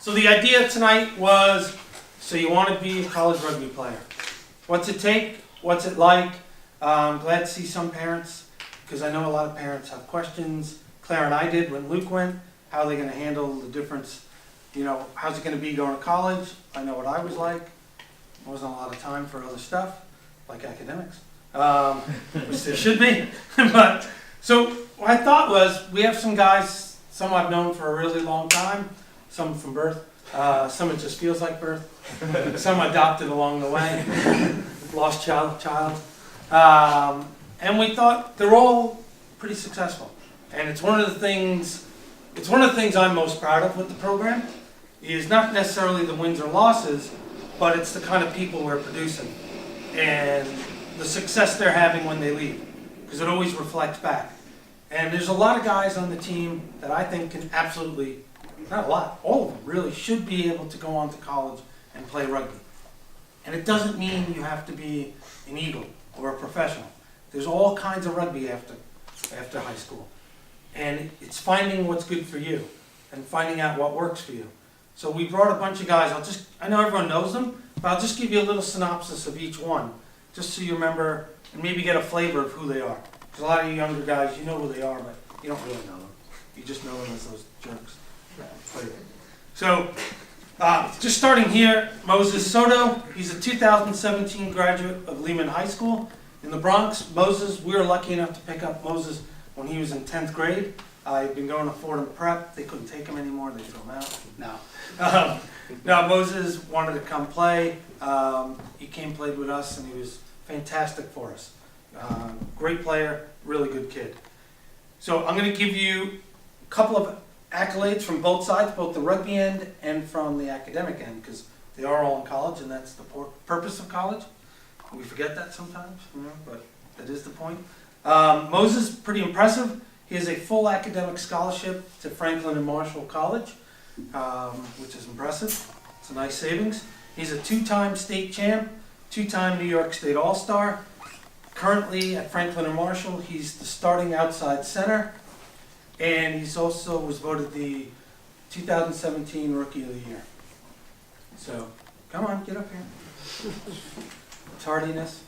So the idea tonight was, so you want to be a college rugby player. What's it take? What's it like? I'm glad to see some parents, because I know a lot of parents have questions. Claire and I did when Luke went. How are they going to handle the difference? You know, how's it going to be going to college? I know what I was like. There wasn't a lot of time for other stuff, like academics, which there should be. But so what I thought was, we have some guys, some I've known for a really long time, some from birth, some it just feels like birth, some adopted along the way, lost child. And we thought they're all pretty successful. And it's one of the things I'm most proud of with the program, is not necessarily the wins or losses, but it's the kind of people we're producing and the success they're having when they leave, because it always reflects back. And there's a lot of guys on the team that I think can absolutely, not a lot, all of them really should be able to go on to college and play rugby. And it doesn't mean you have to be an Eagle or a professional. There's all kinds of rugby after high school. And it's finding what's good for you and finding out what works for you. So we brought a bunch of guys. I know everyone knows them, but I'll just give you a little synopsis of each one, just so you remember and maybe get a flavor of who they are. Because a lot of you younger guys, you know who they are, but you don't really know them. You just know them as those jerks. So, just starting here, Moses Soto. He's a 2017 graduate of Lehman High School in the Bronx. Moses, we were lucky enough to pick up Moses when he was in 10th grade. He'd been going to Fordham Prep. They couldn't take him anymore. They threw him out. No, Moses wanted to come play. He came, played with us, and he was fantastic for us. Great player, really good kid. So I'm going to give you a couple of accolades from both sides, both the rugby end and from the academic end, because they are all in college, and that's the purpose of college. We forget that sometimes, but that is the point. Moses, pretty impressive. He has a full academic scholarship to Franklin and Marshall College, which is impressive. It's a nice savings. He's a 2-time state champ, 2-time New York State All-Star. Currently at Franklin and Marshall, he's the starting outside center, and he's also was voted the 2017 Rookie of the Year. So, come on, get up here. Tardiness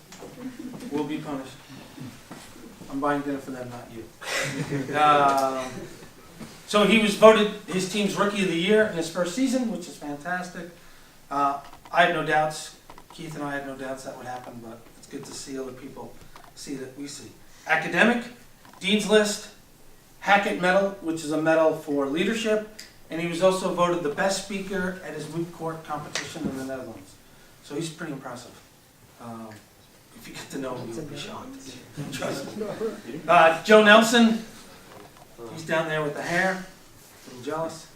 will be punished. I'm buying dinner for them, not you. So he was voted his team's Rookie of the Year in his first season, which is fantastic. I had no doubts, Keith and I had no doubts that would happen, but it's good to see other people see that we see. Academic, Dean's List, Hackett Medal, which is a medal for leadership, and he was also voted the best speaker at his moot court competition in the Netherlands. So he's pretty impressive. If you get to know him, you'll be shocked. Trust me. Joe Nelson, he's down there with the hair. I'm jealous.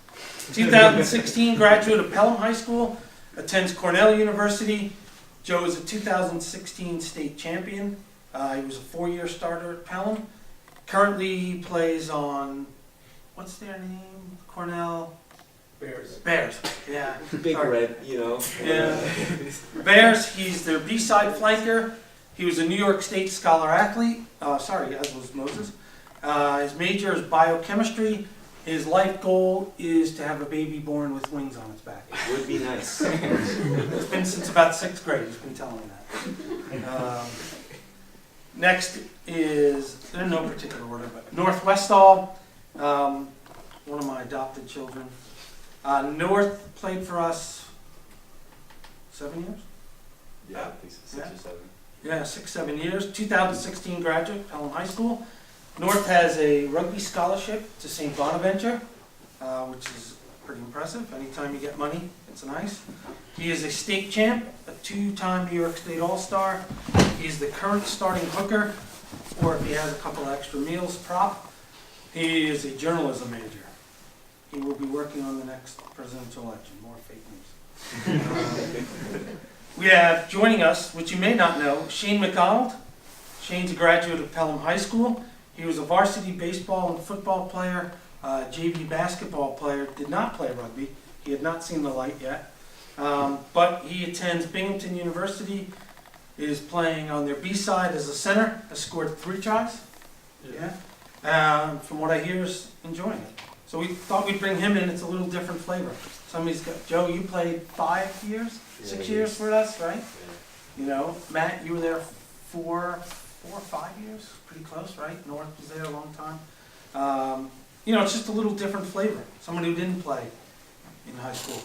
2016 graduate of Pelham High School, attends Cornell University. Joe is a 2016 state champion. He was a 4-year starter at Pelham. Currently he plays on, what's their name? Cornell? Bears, yeah. Big Red, you know. Yeah. Bears, he's their B-side flanker. He was a New York State Scholar Athlete, as was Moses. His major is biochemistry. His life goal is to have a baby born with wings on its back. Would be nice. It's been since about 6th grade, he's been telling me that. Next is, in no particular order, but North Westall, one of my adopted children. North played for us 7 years? Yeah, I think so, 6 or 7. Yeah, 6-7 years. 2016 graduate, Pelham High School. North has a rugby scholarship to St. Bonaventure, which is pretty impressive. Anytime you get money, it's nice. He is a state champ, a 2-time New York State All-Star. He's the current starting hooker, or if he has a couple extra meals, prop. He is a journalism major. He will be working on the next presidential election. More fake news. We have joining us, which you may not know, Shane McDonald. Shane's a graduate of Pelham High School. He was a varsity baseball and football player, JV basketball player, did not play rugby. He had not seen the light yet. But he attends Binghamton University, is playing on their B side as a center, has scored 3 tries. Yeah. From what I hear, is enjoying it. So we thought we'd bring him in. It's a little different flavor. Somebody's got, Joe, you played 5 years, Yeah, 6 years. years for us, right? Yeah. You know, Matt, you were there 4 or 5 years, pretty close, right? North was there a long time. You know, it's just a little different flavor. Somebody who didn't play in high school.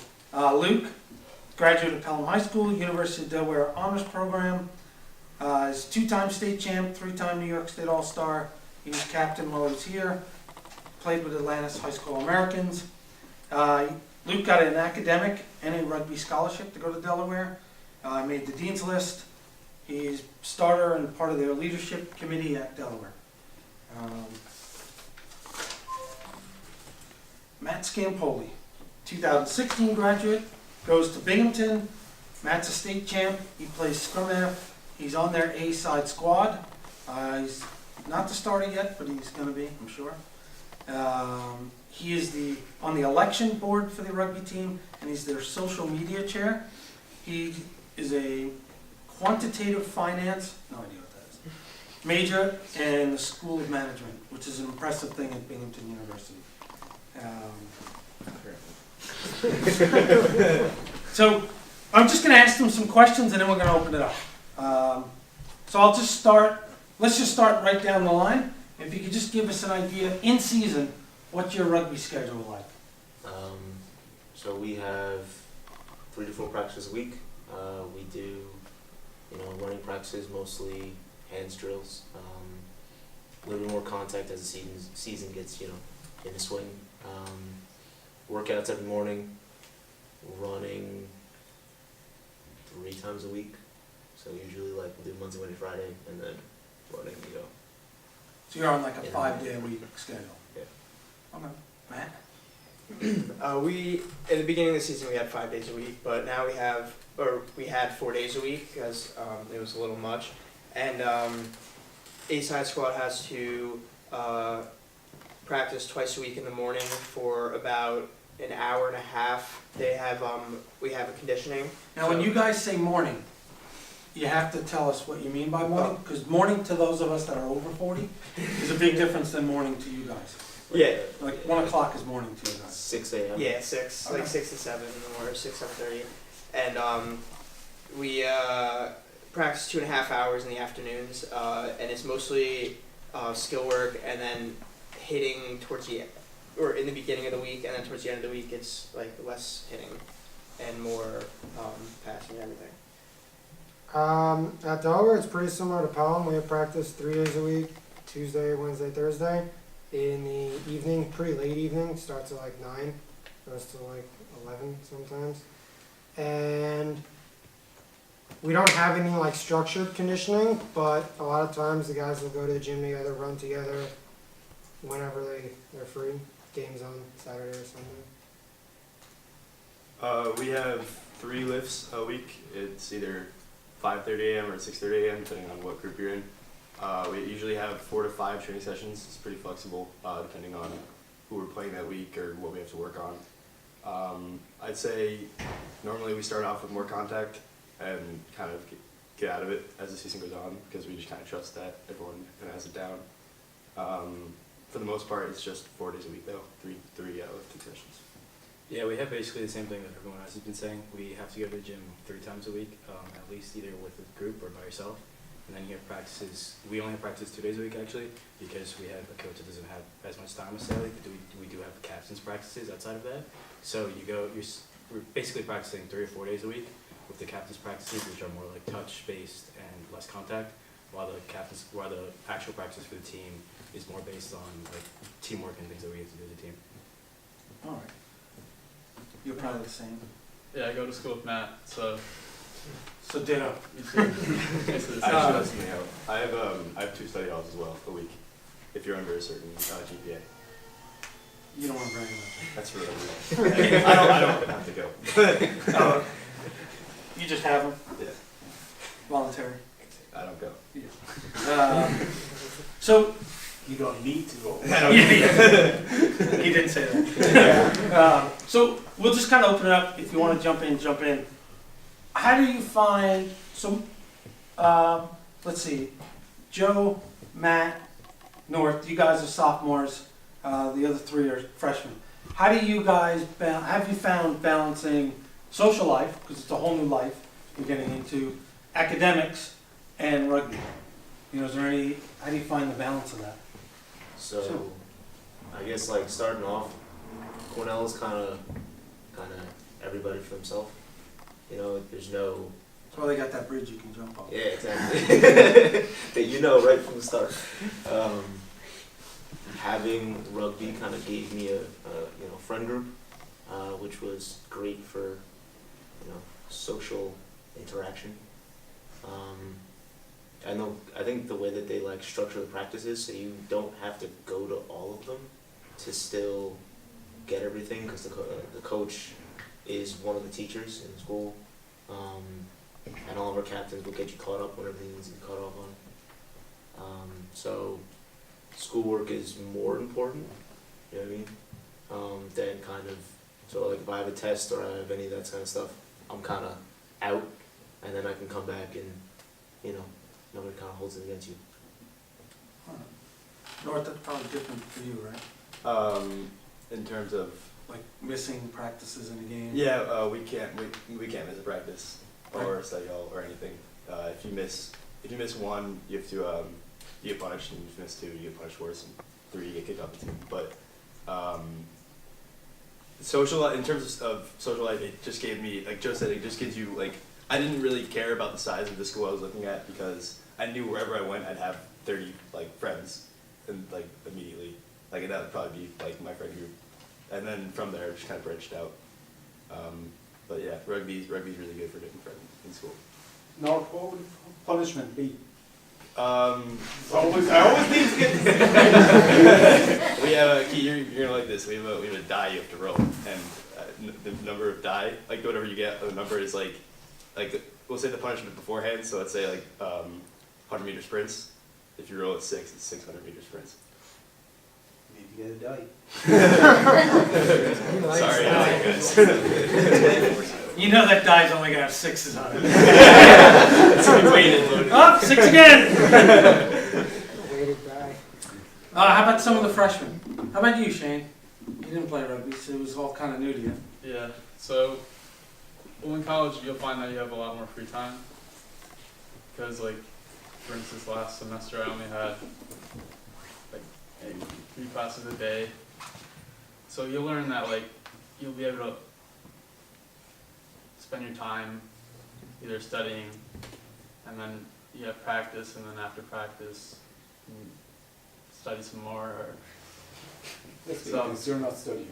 Luke, graduate of Pelham High School, University of Delaware Honors Program. Is 2-time state champ, 3-time New York State All-Star. He was captain while he was here. Played with Atlantis High School Americans. Luke got an academic and a rugby scholarship to go to Delaware. Made the dean's list. He's starter and part of their leadership committee at Delaware. Matt Scampoli, 2016 graduate, goes to Binghamton. Matt's a state champ. He plays scrum half. He's on their A-side squad. He's not the starter yet, but he's going to be, I'm sure. He is on the election board for the rugby team, and he's their social media chair. He is a quantitative finance, no idea what that is, major in the School of Management, which is an impressive thing at Binghamton University. So I'm just going to ask them some questions, and then we're going to open it up. So I'll just start, let's just start right down the line. If you could just give us an idea, in season, what's your rugby schedule like? So we have 3 to 4 practices a week. We do, running practices, mostly hands drills. A little bit more contact as the season gets, in the swing. Workouts every morning. Running 3 times a week. So usually we'll do Monday, Wednesday, Friday, and then running, So you're on like a Yeah. 5-day-a-week schedule? Yeah. Okay. Matt? We at the beginning of the season we had 5 days a week, but now we had 4 days a week because it was a little much. And A-side squad has to practice twice a week in the morning for about an hour and a half. We have a conditioning. Now, when you guys say morning, you have to tell us what you mean by morning, because morning to those of us that are over 40 is a big difference than morning to you guys. Yeah. Like 1 o'clock is morning to you guys. 6 a.m. Yeah, 6, Okay. like 6 to 7 or 6, 7:30, and we practice 2.5 hours in the afternoons, and it's mostly skill work, and then hitting or in the beginning of the week, and then towards the end of the week, it's like less hitting and more passing and everything. At Delaware, it's pretty similar to Pelham. We have practice 3 days a week, Tuesday, Wednesday, Thursday. In the evening, pretty late evening, starts at like 9, goes to like 11 sometimes. And we don't have any like structured conditioning, but a lot of times the guys will go to the gym together, run together whenever they're free. Games on Saturday or Sunday. We have 3 lifts a week. It's either 5:30 a.m. or 6:30 a.m. depending on what group you're in. We usually have 4 to 5 training sessions. It's pretty flexible depending on who we're playing that week or what we have to work on. I'd say normally we start off with more contact and kind of get out of it as the season goes on because we just kind of trust that everyone kind of has it down. For the most part, it's just 4 days a week though, three lifting sessions. Yeah, we have basically the same thing that everyone else has been saying. We have to go to the gym 3 times a week, at least either with a group or by yourself. And then you have practices. We only have practice 2 days a week actually, because we have a coach that doesn't have as much time as Sally, but we do have captain's practices outside of that. So we're basically practicing 3 or 4 days a week with the captain's practices, which are more like touch-based and less contact, while the actual practice for the team is more based on like teamwork and things that we have to do as a team. All right. You're probably the same. Yeah, I go to school with Matt, so So ditto. Actually, that's me out. I have 2 study halls as well a week if you're under a certain GPA. You don't want to bring it That's for everyone. I don't have to go. up. You just have them? Yeah. Voluntary. I don't go. So, You don't need to go. he did say that. So we'll just kind of open it up. If you want to jump in. How do you find, let's see, Joe, Matt, North, you guys are sophomores, the other 3 are freshmen. how do you guys, have you found balancing social life, because it's a whole new life you're getting into, academics and rugby? You know, is there any, how do you find the balance of that? So, I guess like starting off, Cornell is kind of everybody for themselves. You know, there's no. That's why they got that bridge you can jump on. Yeah, exactly. That you know right from the start. Having rugby kind of gave me a friend group, which was great for social interaction. I think the way that they like structure the practices, so you don't have to go to all of them to still get everything, because the coach is one of the teachers in school, and all of our captains will get you caught up when everything needs to be caught up on. So schoolwork is more important, you know what I mean, than kind of, so like if I have a test or I have any of that kind of stuff, I'm kind of out, and then I can come back and, nobody kind of holds it against you. North, that's probably different for you, right? In terms of, Like missing practices in a game? yeah, we can't miss a practice or study hall or anything. If you miss one, you have to you get punished, and if you miss two, you get punished worse, and three, you get kicked off the team. But in terms of social life, it just gave me, like Joe said, it just gives you like, I didn't really care about the size of the school I was looking at, because I knew wherever I went, I'd have 30 like friends, and like immediately, like that would probably be like my friend group, and then from there, it just kind of branched out. But yeah, rugby's really good for getting friends in school. North, what would punishment be? I always need to get. We have you're gonna like this. We have a die you have to roll, and the number of die, like whatever you get, the number is like we'll say the punishment beforehand. So let's say like 100-meter sprints. If you roll at 6, it's 600-meter sprints. Maybe you got a die. Sorry, guys. You know that die's only got 6s on it. It's weighted, loaded. Oh, 6 again! Weighted die. How about some of the freshmen? How about you, Shane? You didn't play rugby, so it was all kind of new to you. Yeah, so well, in college you'll find that you have a lot more free time. Because like, for instance, last semester I only had like maybe 3 classes a day. So you'll learn that like, you'll be able to spend your time either studying, and then you have practice, and then after practice you study some more, or Because you're not studying.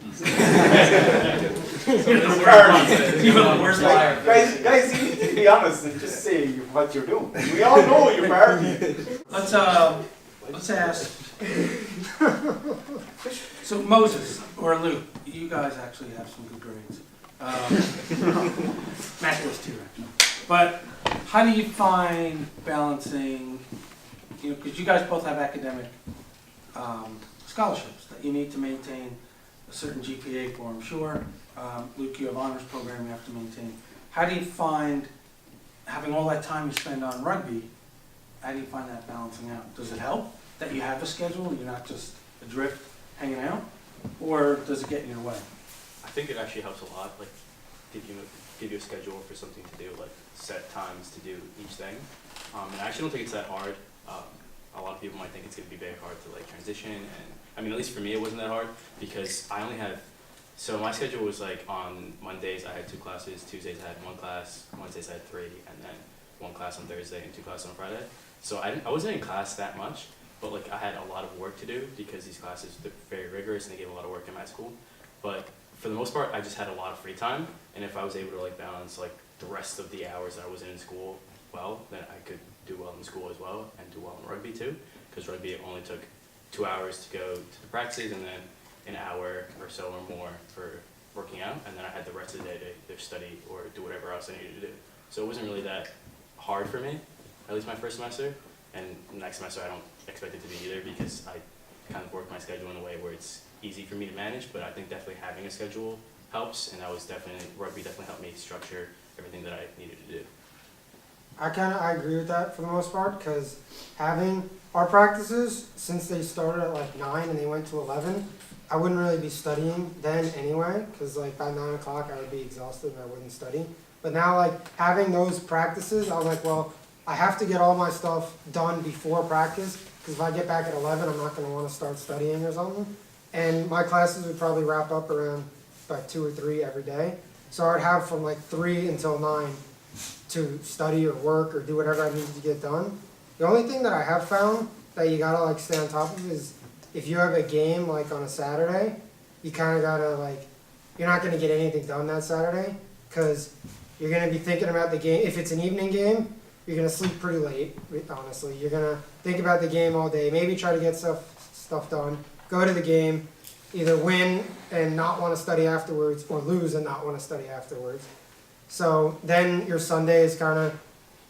Even the worst liar. Guys, you need to be honest and just say what you're doing. We all know you're partying. Let's ask. So Moses or Luke, you guys actually have some good grades. Matt does too, actually. But how do you find balancing? Because you guys both have academic scholarships that you need to maintain a certain GPA for, I'm sure. Luke, you have honors program you have to maintain. How do you find, having all that time you spend on rugby, how do you find that balancing out? Does it help that you have a schedule and you're not just adrift hanging out? Or does it get in your way? I think it actually helps a lot, like give you a schedule for something to do, like set times to do each thing. And I actually don't think it's that hard. A lot of people might think it's going to be very hard to like transition, and I mean, at least for me it wasn't that hard, because I only have, so my schedule was like on Mondays I had 2 classes, Tuesdays I had 1 class, Wednesdays I had 3, and then 1 class on Thursday and 2 classes on Friday. So I wasn't in class that much, but like I had a lot of work to do because these classes are very rigorous and they gave a lot of work in my school. But for the most part, I just had a lot of free time, and if I was able to like balance like the rest of the hours that I wasn't in school well, then I could do well in school as well and do well in rugby too, because rugby only took 2 hours to go to the practices and then an hour or so or more for working out, and then I had the rest of the day to either study or do whatever else I needed to do. So it wasn't really that hard for me, at least my first semester, and next semester I don't expect it to be either, because I kind of work my schedule in a way where it's easy for me to manage. But I think definitely having a schedule helps, and rugby definitely helped me structure everything that I needed to do. I agree with that for the most part, because having our practices, since they started at like 9 and they went to 11, I wouldn't really be studying then anyway, because like by 9 o'clock I would be exhausted and I wouldn't study. But now like having those practices, I was like, well, I have to get all my stuff done before practice, because if I get back at 11, I'm not going to want to start studying or something. And my classes would probably wrap up around by 2 or 3 every day. So I'd have from like 3 until 9 to study or work or do whatever I needed to get done. The only thing that I have found that you gotta like stay on top of is if you have a game like on a Saturday, you kind of gotta like, you're not gonna get anything done that Saturday because you're gonna be thinking about the game. If it's an evening game, you're gonna sleep pretty late, honestly. You're gonna think about the game all day, maybe try to get stuff done, go to the game, either win and not want to study afterwards or lose and not want to study afterwards. So then your Sunday is kind of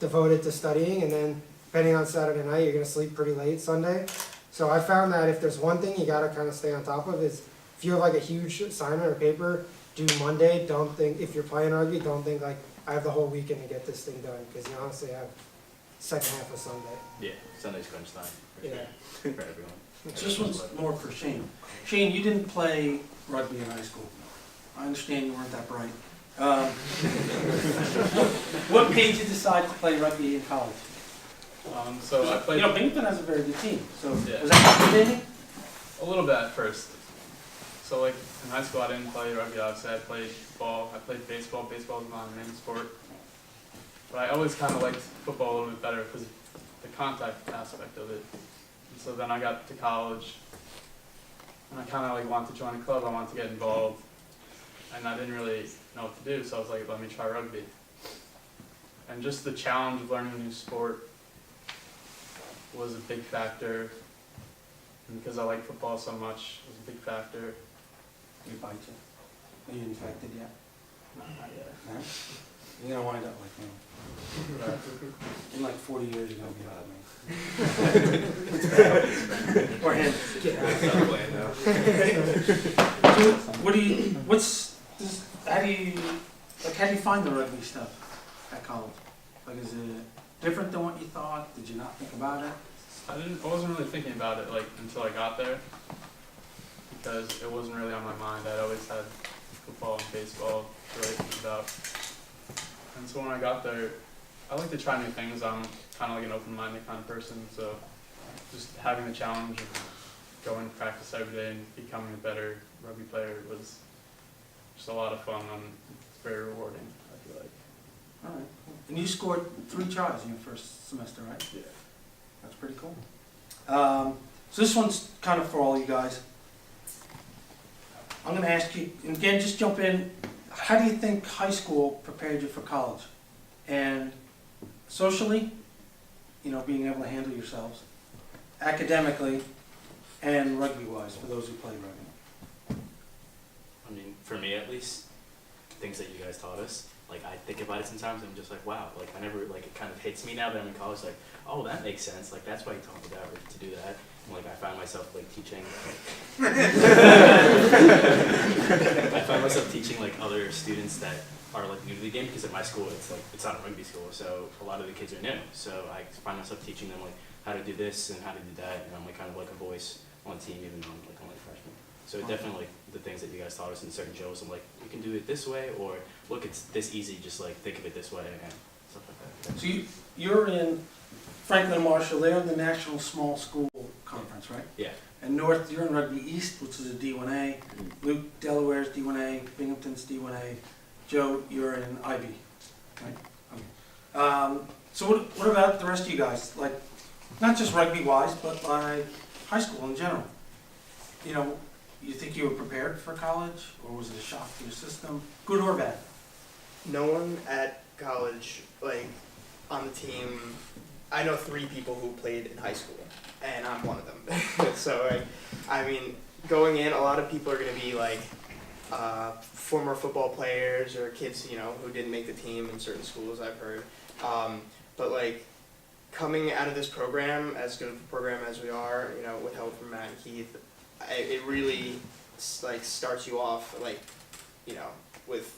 devoted to studying, and then depending on Saturday night, you're going to sleep pretty late Sunday. So I found that if there's one thing you got to kind of stay on top of is if you have like a huge assignment or paper due Monday, don't think, if you're playing rugby, don't think like I have the whole weekend to get this thing done, because you honestly have second half of Sunday. Yeah, Sunday's crunch time. For Yeah. Sure, for everyone. So this one's more for Shane. Shane, you didn't play rugby in high school. I understand you weren't that bright. What made you decide to play rugby in college? So I played You know, Binghamton has a very good team, so Yeah. was that intimidating? a little bit at first. So like in high school, I didn't play rugby. Obviously, I played ball. I played baseball. Baseball was my main sport. But I always kind of liked football a little bit better because the contact aspect of it. And so then I got to college, and I kind of like wanted to join a club. I wanted to get involved, and I didn't really know what to do. So I was like, let me try rugby. And just the challenge of learning a new sport was a big factor. And because I like football so much, it was a big factor. You bite you. Are you infected yet? Not yet. No? You're gonna wind up like me. In like 40 years, you're gonna be like me. Or him. Stop playing now. So what do you, how do you find the rugby stuff at college? Like, is it different than what you thought? Did you not think about it? I wasn't really thinking about it like until I got there, because it wasn't really on my mind. I'd always had football and baseball to really think about. And so when I got there, I like to try new things. I'm kind of like an open-minded kind of person, so just having the challenge of going to practice every day and becoming a better rugby player was just a lot of fun, and it's very rewarding, I feel like. All right. And you scored 3 tries in your first semester, right? Yeah. That's pretty cool. So this one's kind of for all you guys. I'm going to ask you, and again, just jump in. How do you think high school prepared you for college? And socially, you know, being able to handle yourselves, academically, and rugby-wise, for those who play rugby. I mean, for me at least, things that you guys taught us, like I think about it sometimes and I'm just like, wow, like I never, like it kind of hits me now that I'm in college, like, oh, that makes sense, like that's why you taught me that, or to do that. And like I find myself like teaching, I find myself teaching like other students that are like new to the game, because at my school it's not a rugby school, so a lot of the kids are new. So I find myself teaching them like how to do this and how to do that, and I'm like kind of like a voice on the team, even though I'm like only a freshman. So it definitely, like the things that you guys taught us in certain shows, I'm like, you can do it this way, or look, it's this easy, just like think of it this way, and stuff like that. So you're in Franklin Marshall, they're in the National Small School Conference, right? Yeah. And North, you're in Rugby East, which is a D1A. Luke, Delaware's D1A, Binghamton's D1A. Joe, you're in IB, right? Okay. So what about the rest of you guys? Like, not just rugby-wise, but like high school in general. You know, you think you were prepared for college, or was it a shock to your system, good or bad? No one at college, like, on the team, I know 3 people who played in high school, and I'm one of them. So, like, I mean, going in, a lot of people are going to be, like, former football players or kids, you know, who didn't make the team in certain schools, I've heard. But, like, coming out of this program, as good of a program as we are, you know, with help from Matt and Keith, it really, like, starts you off, like, you know, with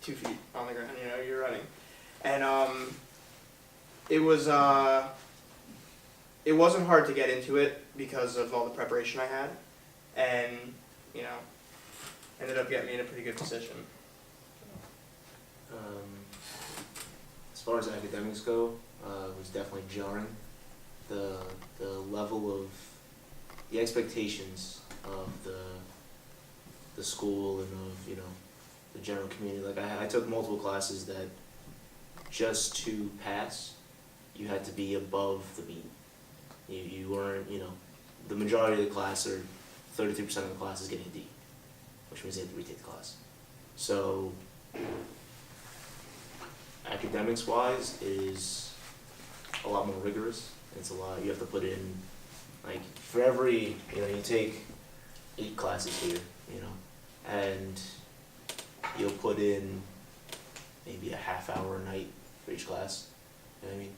2 feet on the ground, you know, you're running. And it wasn't hard to get into it because of all the preparation I had. And, you know, ended up getting me in a pretty good position. As far as academics go, it was definitely jarring. The level of the expectations of the school and of, you know, the general community. Like I took multiple classes that just to pass, you had to be above the mean. You weren't, you know, the majority of the class, or 33% of the class, is getting a D, which means they had to retake the class. So academics wise is a lot more rigorous. It's a lot, you have to put in, like, for every, you know, you take 8 classes here, you know, and you'll put in maybe a half hour a night for each class. You know what I mean?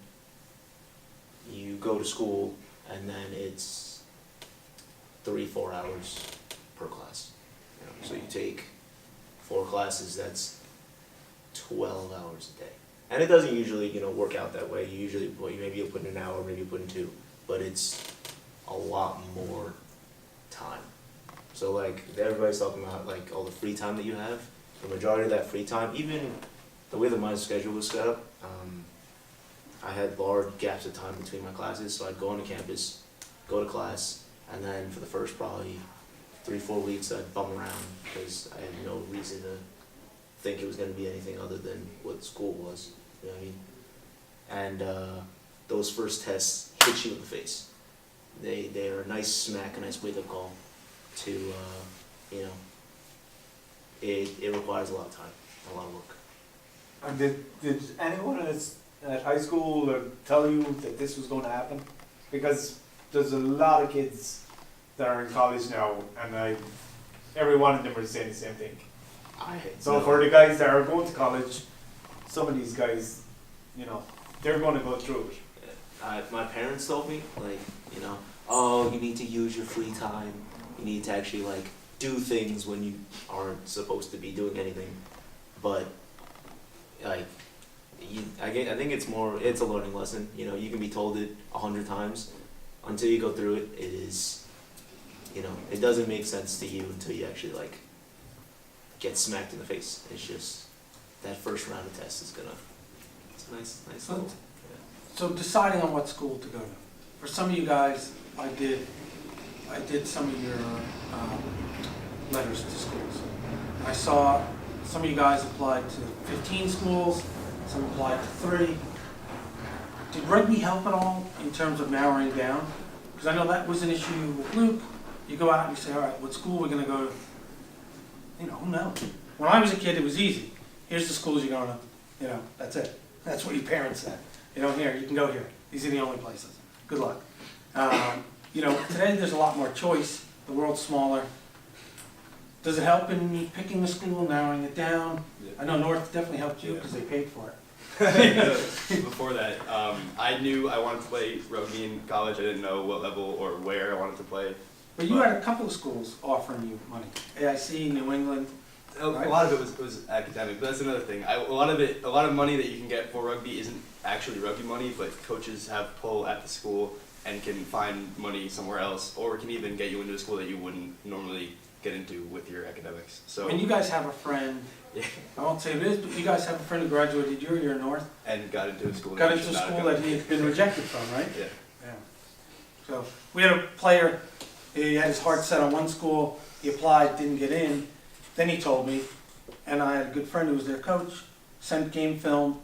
You go to school and then it's 3-4 hours per class. You know? So you take 4 classes, that's 12 hours a day. And it doesn't usually, you know, work out that way. You usually, well, maybe you'll put in an hour, maybe you'll put in 2, but it's a lot more time. So like everybody's talking about like all the free time that you have. The majority of that free time, even the way that my schedule was set up, I had large gaps of time between my classes. So I'd go on to campus, go to class, and then for the first probably 3-4 weeks I'd bum around because I had no reason to think it was going to be anything other than what school was. You know what I mean? And those first tests hit you in the face. They are a nice smack, a nice wake-up call to, you know, it requires a lot of time, a lot of work. And did anyone at high school tell you that this was going to happen? Because there's a lot of kids that are in college now, and every one of them are saying the same thing. So for the guys that are going to college, some of these guys, you know, they're going to go through it. My parents told me, like, you know, oh, you need to use your free time. You need to actually, like, do things when you aren't supposed to be doing anything. But, like, I think it's a learning lesson. You know, you can be told it 100 times. Until you go through it, it is, you know, it doesn't make sense to you until you actually, like, get smacked in the face. It's just, that first round of tests is it's a nice little, yeah. So deciding on what school to go to. For some of you guys, I did some of your letters to schools. I saw some of you guys applied to 15 schools, some applied to 3. Did rugby help at all in terms of narrowing down? Because I know that was an issue with Luke. You go out and you say, all right, what school are we going to go to? You know, who knows? When I was a kid, it was easy. Here's the schools you're going to, you know, that's it. That's what your parents said. You know, here, you can go here. These are the only places. Good luck. You know, today there's a lot more choice. The world's smaller. Does it help in me picking the school, narrowing it down? Yeah. I know North definitely helped you because they paid for it. Before that, I knew I wanted to play rugby in college. I didn't know what level or where I wanted to play. But you had a couple of schools offering you money. AIC, New England. A lot of it was academic, but that's another thing. A lot of money that you can get for rugby isn't actually rugby money, but coaches have pull at the school and can find money somewhere else, or can even get you into a school that you wouldn't normally get into with your academics. So, And you guys have a friend, yeah, I won't say who it is, but you guys have a friend who graduated your year North, and got into a school. got that into a should not have school gone. that he had been rejected from, right? Yeah. Yeah. So we had a player, he had his heart set on one school, he applied, didn't get in, then he told me, and I had a good friend who was their coach, sent game film,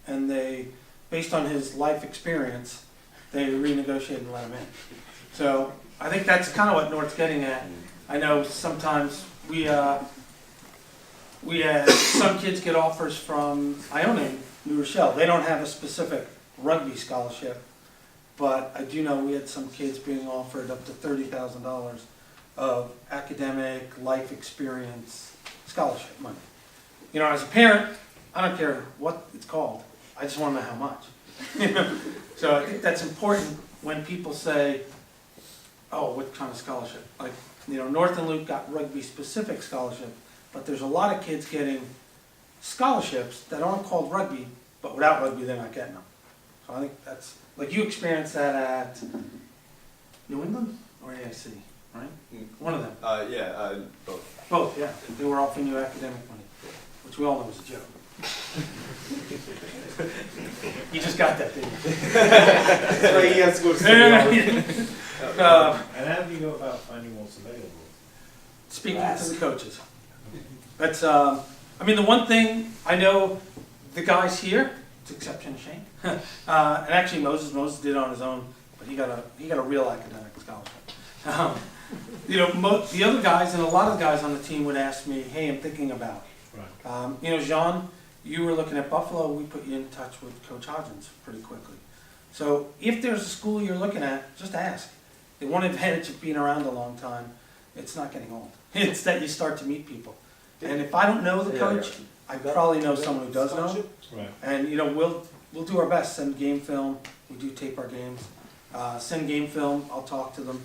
and they, based on his life experience, they renegotiated and let him in. So I think that's kind of what North's getting at. I know sometimes we some kids get offers from Iona, New Rochelle. They don't have a specific rugby scholarship, but I do know we had some kids being offered up to $30,000 of academic life experience scholarship money. You know, as a parent, I don't care what it's called. I just want to know how much. So I think that's important when people say, oh, what kind of scholarship? Like, you know, North and Luke got rugby-specific scholarship, but there's a lot of kids getting scholarships that aren't called rugby, but without rugby, they're not getting them. So I think that's, like you experienced that at New England or AIC, right? Mm. One of them. Both. Both, yeah. They were offering you academic money, which we all know is a joke. You just got that, didn't you? That's why he has to go to study hard. And how do you go about finding what's available? Speaking to the coaches. That's, I mean, the one thing, I know the guys here, with the exception of Shane, and actually Moses did it on his own, but he got a real academic scholarship. You know, the other guys, and a lot of the guys on the team would ask me, hey, I'm thinking about. Right. You know, Jean, you were looking at Buffalo, we put you in touch with Coach Hodgins pretty quickly. So if there's a school you're looking at, just ask. The one advantage of being around a long time, it's not getting old. It's that you start to meet people. And if I don't know the coach, I probably know someone who does know him. Right. And, you know, we'll do our best, send game film, we do tape our games. Send game film, I'll talk to them,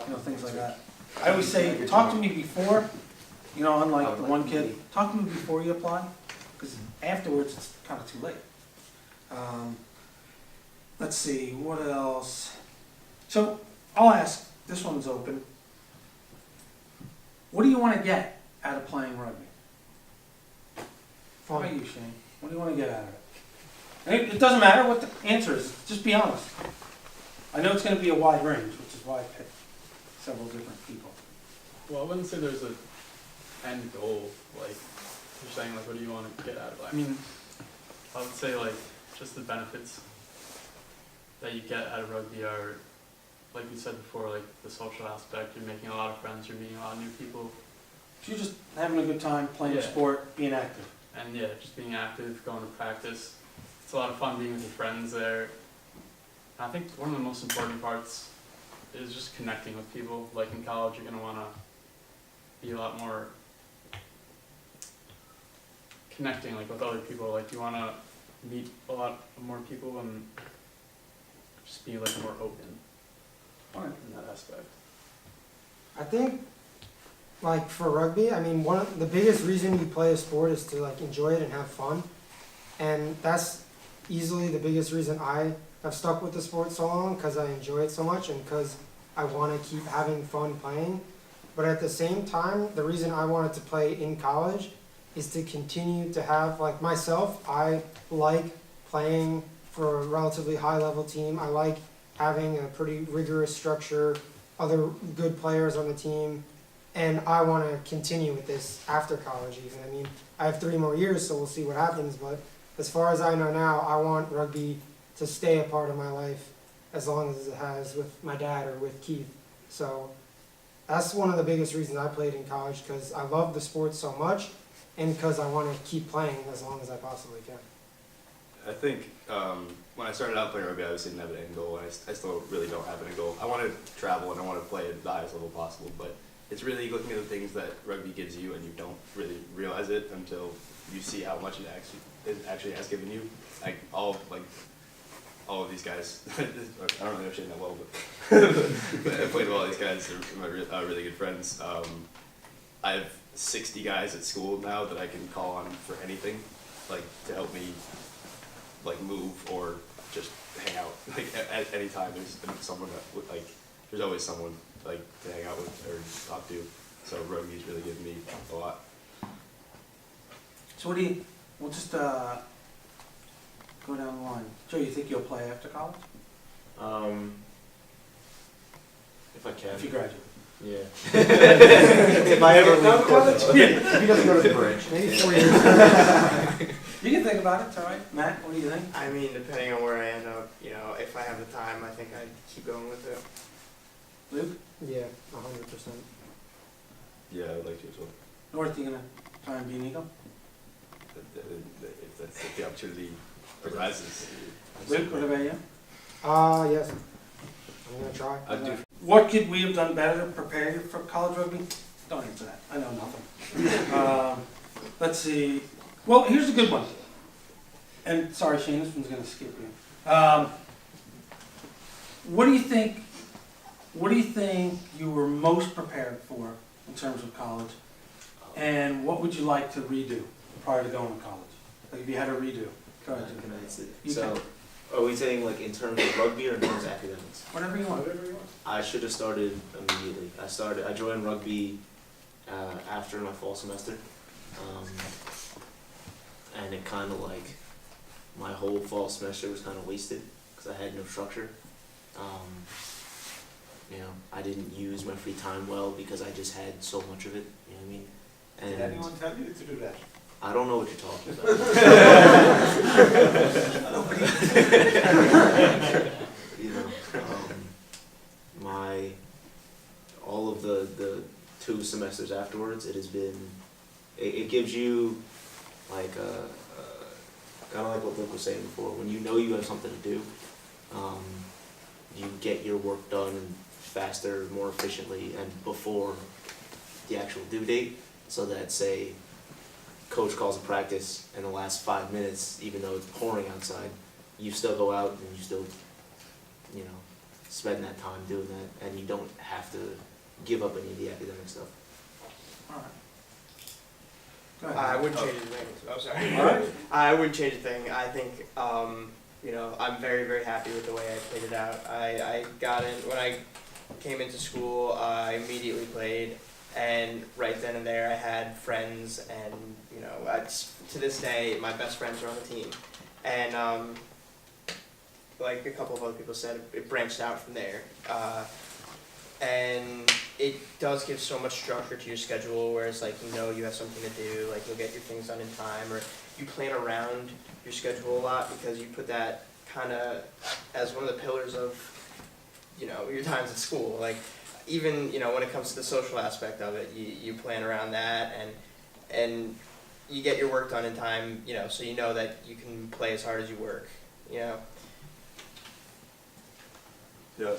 you know, things like that. I always say, talk to me before, you know, unlike the one kid, talk to me before you apply, because afterwards it's kind of too late. Let's see, what else? So, I'll ask, this one's open. What do you want to get out of playing rugby? How about you, Shane? What do you want to get out of it? And it doesn't matter what the answer is, just be honest. I know it's going to be a wide range, which is why I picked several different people. Well, I wouldn't say there's a end goal, like, you're saying, like, what do you want to get out of it? I mean, I would say, like, just the benefits that you get out of rugby are, like we said before, like, the social aspect, you're making a lot of friends, you're meeting a lot of new people. You're just having a good time playing a Yeah. sport, being active. And yeah, just being active, going to practice. It's a lot of fun being with your friends there. And I think one of the most important parts is just connecting with people. Like in college, you're gonna wanna be a lot more connecting, like with other people. Like you wanna meet a lot more people and just be like more open in that aspect. I think, like for rugby, I mean, one of the biggest reason you play a sport is to like enjoy it and have fun, and that's easily the biggest reason I have stuck with the sport so long, because I enjoy it so much and because I want to keep having fun playing. But at the same time, the reason I wanted to play in college is to continue to have, like myself, I like playing for a relatively high level team. I like having a pretty rigorous structure, other good players on the team, and I want to continue with this after college even. I mean, I have 3 more years, so we'll see what happens, but as far as I know now, I want rugby to stay a part of my life as long as it has with my dad or with Keith. So that's one of the biggest reasons I played in college, because I love the sport so much and because I want to keep playing as long as I possibly can. I think when I started out playing rugby, I obviously didn't have an end goal, and I still really don't have an end goal. I want to travel and I want to play at the highest level possible, but it's really looking at the things that rugby gives you, and you don't really realize it until you see how much it actually has given you. Like all of these guys, I don't really know Shane that well, but I played with all these guys. They're my really good friends. I have 60 guys at school now that I can call on for anything, like to help me, like move or just hang out. Like at any time, there's someone that like there's always someone like to hang out with or talk to. So rugby's really given me a lot. So we'll just go down the line. Joe, you think you'll play after college? If I can. If you graduate? Yeah. If I ever leave college, If he doesn't go to the bridge, maybe 4 years. You can think about it, it's all right. Matt, what do you think? I mean, depending on where I end up, you know, if I have the time, I think I'd keep going with it. Luke? Yeah, 100%. Yeah, I'd like to as well. North, you gonna try and be an Eagle? If the opportunity arises. Luke, what about you? Yes. I'm gonna try. I'd do. What could we have done better to prepare you for college rugby? Don't answer that. I know nothing. Let's see. Well, here's a good one. And sorry, Shane, this one's going to skip you. What do you think? What do you think you were most prepared for in terms of college? And what would you like to redo prior to going to college? Like if you had to redo. Go ahead. Can I answer? You So, can. Are we saying like in terms of rugby or in terms of academics? Whatever you want. I should have started immediately. I joined rugby after my fall semester. And it kind of like, my whole fall semester was kind of wasted because I had no structure. You know, I didn't use my free time well because I just had so much of it, you know what I mean? And Did anyone tell you to do that? I don't know what you're talking about. You know, all of the 2 semesters afterwards, it has been, it gives you like kind of like what Luke was saying before, when you know you have something to do, you get your work done faster, more efficiently, and before the actual due date, so that, say, coach calls a practice in the last 5 minutes, even though it's pouring outside, you still go out and you still, you know, spend that time doing that, and you don't have to give up any of the academic stuff. All right. Go ahead. I wouldn't change a thing. Oh, sorry. All right. I wouldn't change a thing. I think, you know, I'm very, very happy with the way I played it out. I got in, when I came into school, I immediately played, and right then and there I had friends, and, you know, to this day, my best friends are on the team. And, like a couple of other people said, it branched out from there. And it does give so much structure to your schedule, where it's like, you know, you have something to do, like you'll get your things done in time, or you plan around your schedule a lot because you put that kind of as one of the pillars of, you know, your times at school. Like, even, you know, when it comes to the social aspect of it, you plan around that, and you get your work done in time, you know, so you know that you can play as hard as you work, you know. Yeah,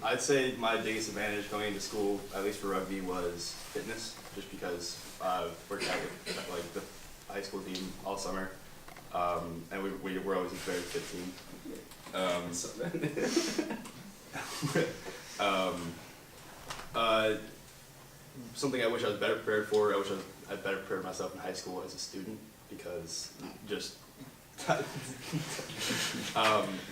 I'd say my biggest advantage going into school, at least for rugby, was fitness, just because working out with like the high school team all summer, and we were always a very fit team. Something I wish I was better prepared for. I wish I'd better prepared myself in high school as a student, because just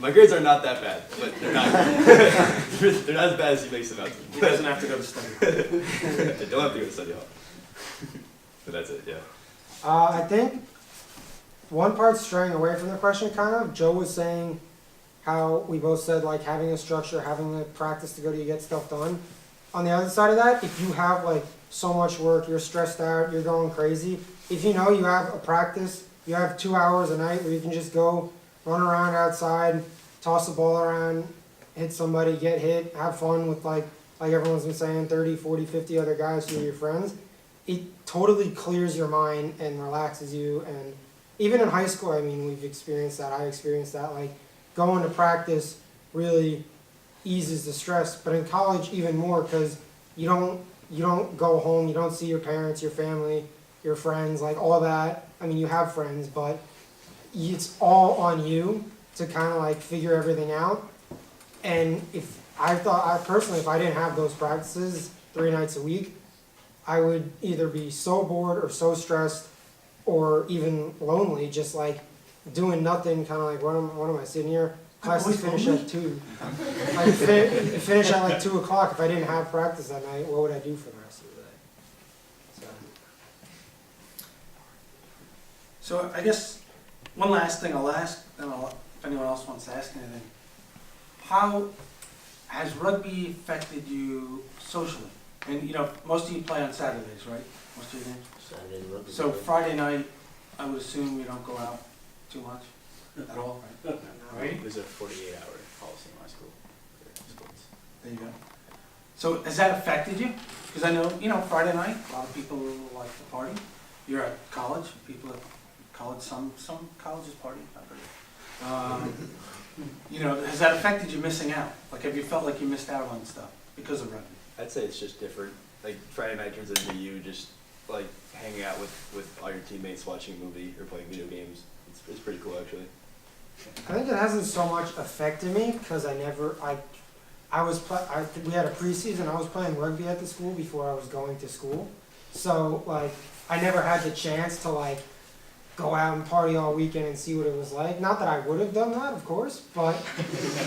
my grades are not that bad, but they're not they're not as bad as he makes them out to be. He doesn't have to go to study. I don't have to go to study hall. But that's it, yeah. I think one part's straying away from the question, kind of. Joe was saying how we both said, like, having a structure, having a practice to go to get stuff done. On the other side of that, if you have, like, so much work, you're stressed out, you're going crazy, if you know you have a practice, you have 2 hours a night where you can just go run around outside, toss the ball around, hit somebody, get hit, have fun with, like everyone's been saying, 30, 40, 50 other guys who are your friends. It totally clears your mind and relaxes you. And even in high school, I mean, we've experienced that. I experienced that. Like, going to practice really eases the stress. But in college, even more, because you don't go home, you don't see your parents, your family, your friends, like all that. I mean, you have friends, but it's all on you to kind of like figure everything out. And I personally, if I didn't have those practices 3 nights a week, I would either be so bored or so stressed or even lonely, just like doing nothing, kind of like, what am I sitting here? Classes finish at 2. Like, finish at like 2 o'clock. If I didn't have practice that night, what would I do for the rest of the day? So I guess one last thing I'll ask, and if anyone else wants to ask anything. How has rugby affected you socially? And, you know, most of you play on Saturdays, right? Most of your games? Saturday rugby. So Friday night, I would assume you don't go out too much at all, right? Right? There's a 48-hour policy in my school for schools. There you go. So has that affected you? Because I know, you know, Friday night, a lot of people like to party. You're at college, people at college, some colleges party, not very. You know, has that affected you missing out? Like, have you felt like you missed out on stuff because of rugby? I'd say it's just different. Like, Friday night turns into you just like hanging out with all your teammates, watching a movie or playing video games. It's pretty cool, actually. I think it hasn't so much affected me because we had a preseason. I was playing rugby at the school before I was going to school, so like I never had the chance to like go out and party all weekend and see what it was like. Not that I would have done that, of course, but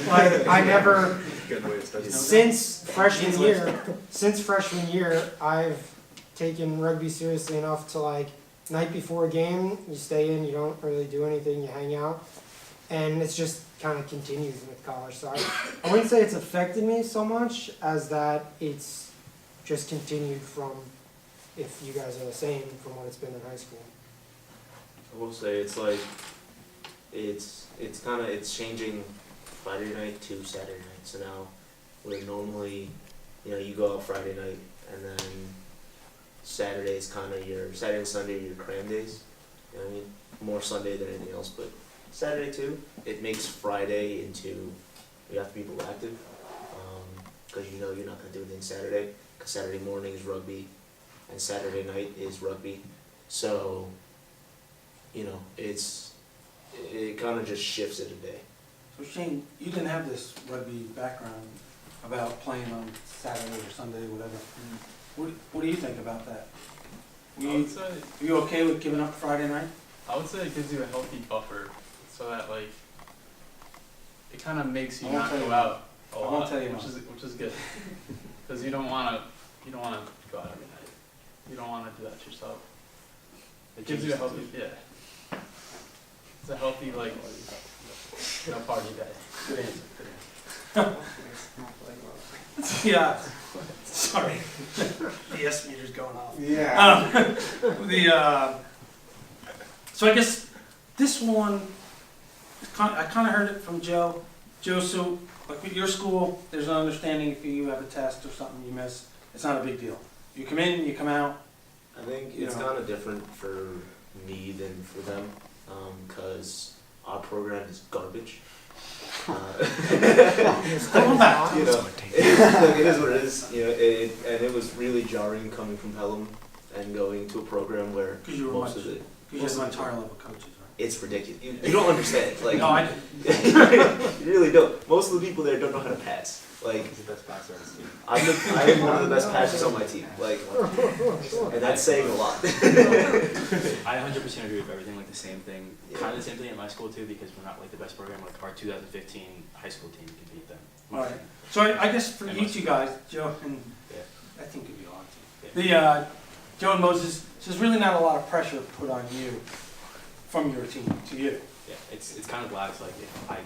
like I never. Good way to start. Since freshman year, I've taken rugby seriously enough to like night before a game, you stay in, you don't really do anything, you hang out, and it's just kind of continues with college. So I wouldn't say it's affected me so much as that it's just continued from, if you guys are the same, from what it's been in high school. I will say it's like it's changing Friday night to Saturday night. So now where normally, you go out Friday night and then Saturday's kind of Saturday and Sunday are your cram days. You know what I mean? More Sunday than anything else, but Saturday too. It makes Friday into you have to be proactive because you're not gonna do anything Saturday because Saturday morning is rugby and Saturday night is rugby. So it kind of just shifts it a day. So Shane, you didn't have this rugby background about playing on Saturday or Sunday, whatever. What do you think about that? Are you okay with giving up Friday night? I would say it gives you a healthy buffer, so that like it kind of makes you I won't not tell go you out a I lot, won't tell you which is good, because you don't want to go out every night. You don't want to do that to yourself. It gives you a healthy, yeah. It's a healthy party day. Good answer. Yeah. Sorry. The S meter's going off. Yeah. So I guess this one, I kind of heard it from Joe. Joe, so like with your school, there's an understanding if you have a test or something you miss, it's not a big deal. You come in, you come out. I think it's kind of different for me than for them because our program is garbage. Hold back. It is what it is. And it was really jarring coming from Pelham and going to a program where Because you were most of it. Because you're entire level coaches, right? It's ridiculous. You don't understand. Like, No, I didn't. you really don't. Most of the people there don't know how to pass. Like, He's the best passer on his team. I am one of the best passers on my team. Like, and that's saying a lot. I 100% agree with everything, like the same thing. Yeah. Kind of the same thing at my school too, because we're not like the best program. Like our 2015 high school team could beat them. All right. So I guess for you two guys, Joe and Yeah. I think you'd be on too. Joe and Moses, so there's really not a lot of pressure put on you from your team to you. Yeah, it's kind of lax. Like if I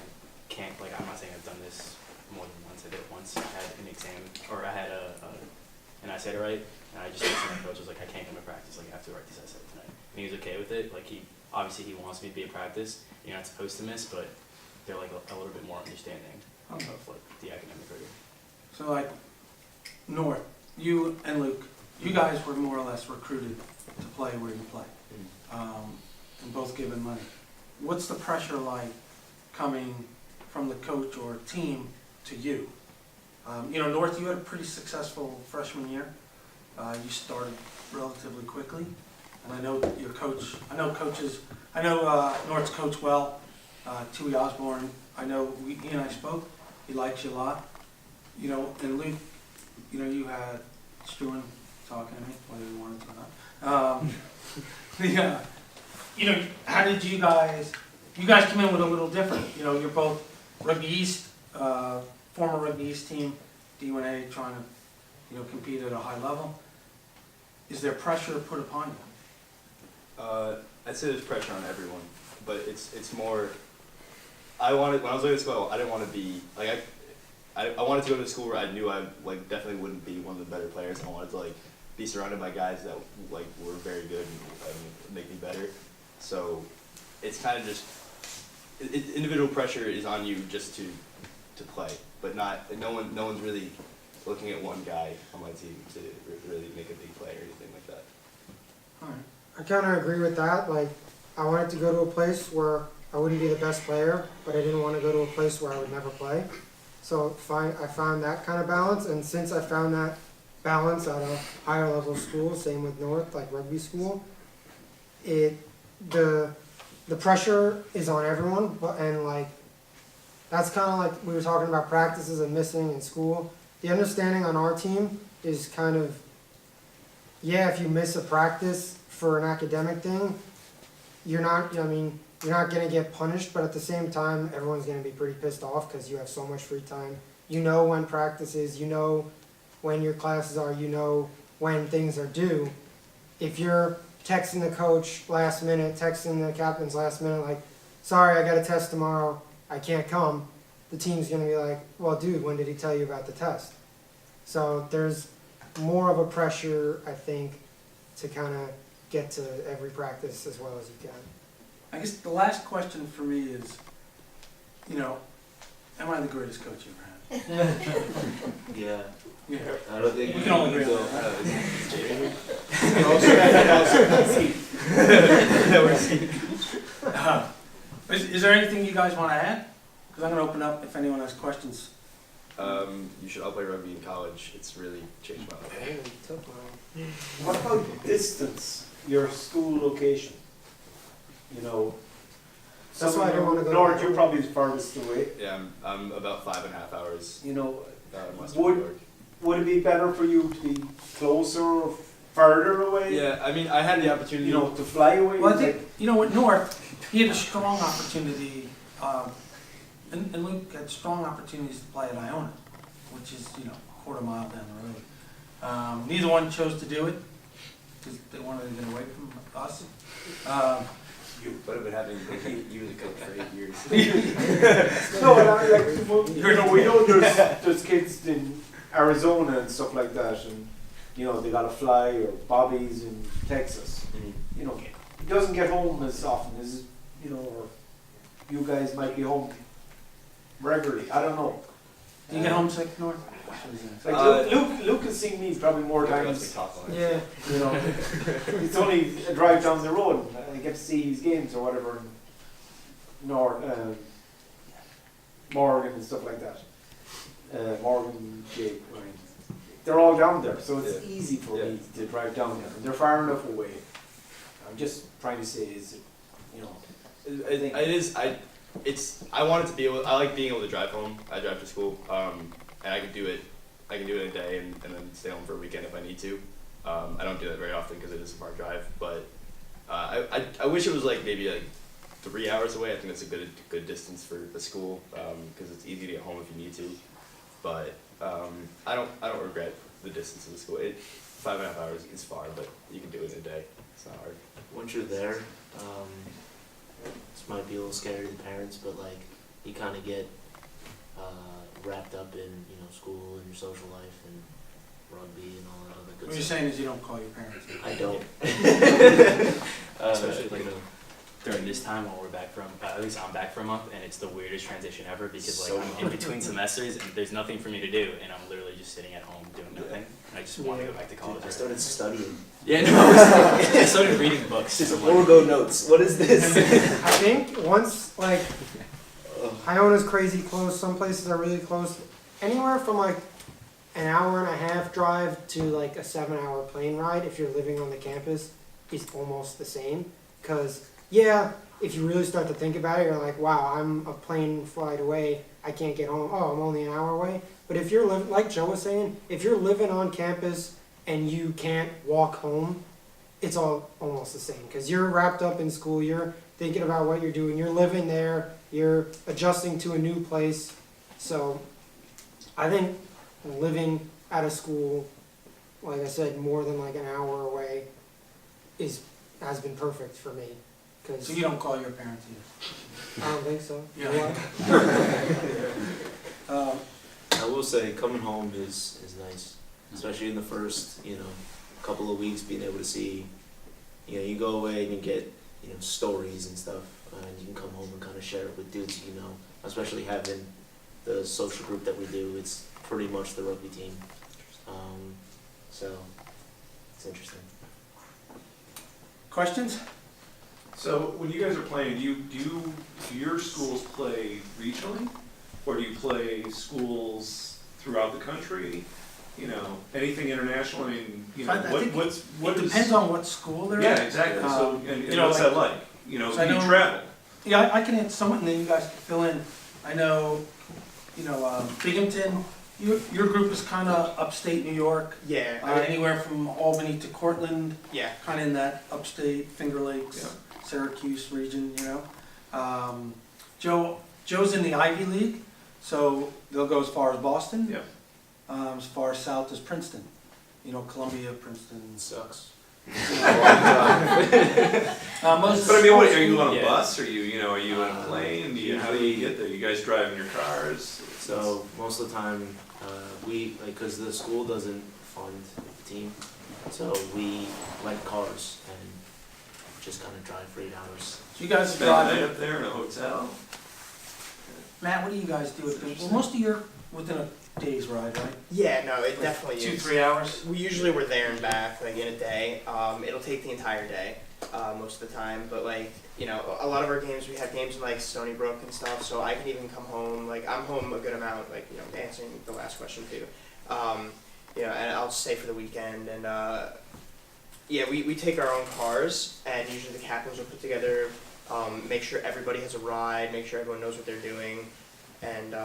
can't, like I'm not saying I've done this more than once. I did it once. I had an exam, or I had an essay to write, and I just said to my coach, I was like, I can't come to practice. Like I have to write this essay tonight. And he was okay with it. Like he wants me to be at practice. You're not supposed to miss, but they're like a little bit more understanding of like the academic rigor. So like North, you and Luke, you guys were more or less recruited to play where you play, and both given money. What's the pressure like coming from the coach or team to you? North, you had a pretty successful freshman year. You started relatively quickly, and I know your coach. I know North's coach well, Tui Osborne. I know he and I spoke. He likes you a lot. And Luke, you had Struan talking to me, whether you wanted to or not. How did you guys come in with a little different. You're both Rugby East, former Rugby East team, D1A, trying to, compete at a high level. Is there pressure put upon you? I'd say there's pressure on everyone, but it's more. When I was looking at school, I didn't want to be like I wanted to go to a school where I knew I definitely wouldn't be one of the better players. I wanted to be surrounded by guys that were very good and make me better. So it's kind of just individual pressure is on you just to play, but no one's really looking at one guy on my team to really make a big play or anything like that. All right. I kind of agree with that. Like, I wanted to go to a place where I wouldn't be the best player, but I didn't want to go to a place where I would never play. So I found that kind of balance, and since I found that balance at a higher level school, same with North, like rugby school, the pressure is on everyone, and that's kind of like we were talking about practices and missing in school. The understanding on our team is kind of, if you miss a practice for an academic thing, you're not, I mean, you're not gonna get punished, but at the same time, everyone's gonna be pretty pissed off because you have so much free time. You know when practice is, you know when your classes are, you know when things are due. If you're texting the coach last minute, texting the captains last minute, like, sorry, I got a test tomorrow, I can't come, the team's gonna be like, well, dude, when did he tell you about the test? So there's more of a pressure, I think, to kind of get to every practice as well as you can. I guess the last question for me is, you know, am I the greatest coach you ever had? Yeah, Yeah. I don't think We can all agree on so. that, Is there anything you guys want to add? Because I'm going to open up if anyone has questions. You should all play rugby in college. It's really changed my life. What about distance, your school location? You know, That's some why I of don't you- wanna go North, to- you're probably the farthest away. Yeah, I'm about 5.5 hours You know, in Western New York. would it be better for you to be closer or further away? Yeah, I mean, I had the opportunity. You know, to fly away? Well, I think, you know, with North, he had a strong opportunity, and Luke had strong opportunities to play at Iona, which is, you know, a quarter mile down the road. Neither one chose to do it, because they wanted to get away from us. What have been happening? You were the coach for 8 years. No, like, well, you know, we know there's kids in Arizona and stuff like that, and, you know, they gotta fly, or Bobby's in Texas. You know, he doesn't get home as often as, you know, or you guys might be home regularly, I don't know. Do you get homesick, North? Like Luke has seen me probably more times, Yeah. you know. It's only a drive down the road, I get to see his games or whatever, Morgan and stuff like that. Morgan, Jake, Ryan. They're all down there, so it's Yeah. easy for Yeah. me to drive down there, and they're far enough away. I'm just trying to say is, you know, I wanted to be able. I like being able to drive home. I drive to school, and I can do it. I can do it in a day, and then stay home for a weekend if I need to. I don't do that very often because it is a far drive, but I wish it was like maybe like 3 hours away. I think that's a good distance for the school because it's easy to get home if you need to. But I don't regret the distance of the school. 5.5 hours is far, but you can do it in a day. It's not hard. Once you're there, this might be a little scary to the parents, but like you kind of get wrapped up in, you know, school and your social life and rugby and all that other good What you're stuff. saying is you don't call your parents. I don't. Especially like you know, during this time when we're back from, at least I'm back for a month, and it's the weirdest transition ever because like So I'm in between semesters and there's nothing for me to do, and I'm literally just sitting at home doing nothing. And I just want to go back to college. I started studying. Yeah, no, I started reading books. Just I'm like, logo notes. What is this? I think once, like, Iona's crazy close, some places are really close. Anywhere from like an hour and a half drive to like a 7-hour plane ride if you're living on the campus is almost the same. Because, yeah, if you really start to think about it, you're like, wow, I'm a plane flight away, I can't get home, oh, I'm only an hour away. But if you're living, like Joe was saying, if you're living on campus and you can't walk home, it's all almost the same. Because you're wrapped up in school, you're thinking about what you're doing, you're living there, you're adjusting to a new place. So I think living at a school, like I said, more than like an hour away has been perfect for me. Cause So you don't call your parents either? I don't think so. Yeah. What? I will say coming home is nice, especially in the first, you know, couple of weeks, being able to see, you know, you go away and you get, you know, stories and stuff, and you can come home and kind of share it with dudes you know, especially having the social group that we do. It's pretty much the rugby team, so it's interesting. Questions? So when you guys are playing, do your schools play regionally? Or do you play schools throughout the country? You know, anything international? I mean, you know, I think what It is... depends on what school they're Yeah, at. exactly. So, and you know, what's like- that like? You know, so I do you know- travel? Yeah, I can answer some, and then you guys can fill in. I know, you know, Binghamton, your group is kind of upstate New York, Yeah, anywhere from Albany to Cortland, yeah. kind of in that upstate Finger Lakes. Yeah. Syracuse region, you know. Joe's in the Ivy League, so they'll go as far as Boston. Yep. As far south as Princeton. You know, Columbia, Princeton. Sucks. Most But I mean, what, are you on a Yeah. bus, or are you on a plane? How do you get there? You guys driving your cars? So most of the time, we, like, cause the school doesn't fund the team, so we rent cars and just kinda drive for 8 hours. So you guys Spend the night drive. up there in a hotel? Matt, what do you guys do? Well, most of you're within a day's ride, right? Yeah, no, it definitely is. 2-3 hours? We usually we're there and back like in a day. It'll take the entire day most of the time, but like a lot of our games we have games in like Stony Brook and stuff, so I can even come home. Like I'm home a good amount. Like answering the last question too. And I'll stay for the weekend and we take our own cars and usually the captains will put together. Make sure everybody has a ride. Make sure everyone knows what they're doing. And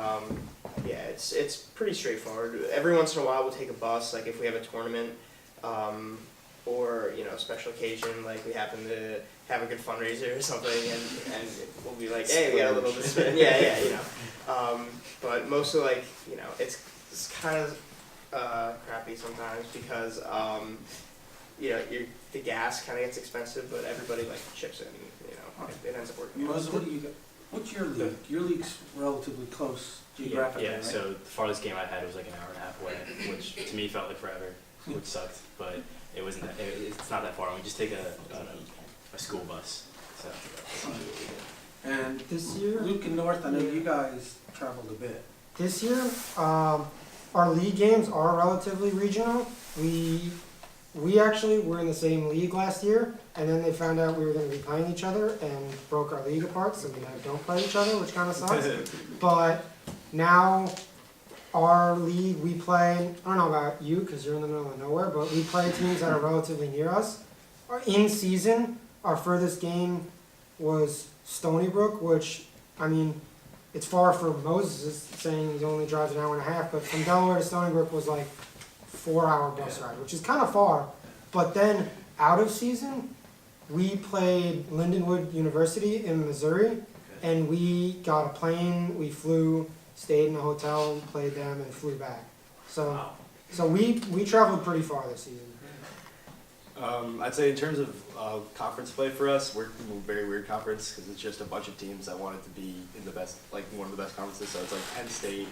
it's pretty straightforward. Every once in a while we'll take a bus, like if we have a tournament, or a special occasion, like we happen to have a good fundraiser or something, and we'll be like, hey, we got a little bit of spin. But mostly it's kind of crappy sometimes because the gas kind of gets expensive, but everybody chips in. It ends up working. Moses, what do you got? What's your league? Your league's relatively close geographically, Yeah, right? so the farthest game I had was like an hour and a half away, which to me felt like forever, which sucked, but it wasn't that, it's not that far, and we just take a school bus, so. And This year, Luke and North, I know you guys traveled a bit. This year, our league games are relatively regional. We actually were in the same league last year, and then they found out we were going to be playing each other and broke our league apart, so we now don't play each other, which kind of sucks. But now our league, we play, I don't know about you because you're in the middle of nowhere, but we play teams that are relatively near us. In season, our furthest game was Stony Brook, which, I mean, it's far for Moses, saying he only drives an hour and a half, but from Delaware to Stony Brook was like 4-hour bus ride, which is kind of far. But then out of season, we played Lindenwood University in Missouri, and we got a plane, we flew, stayed in a hotel, played them, and flew back. So we traveled pretty far this season. I'd say in terms of conference play for us, we're in a very weird conference because it's just a bunch of teams that wanted to be in the best, like one of the best conferences. So it's like Penn State,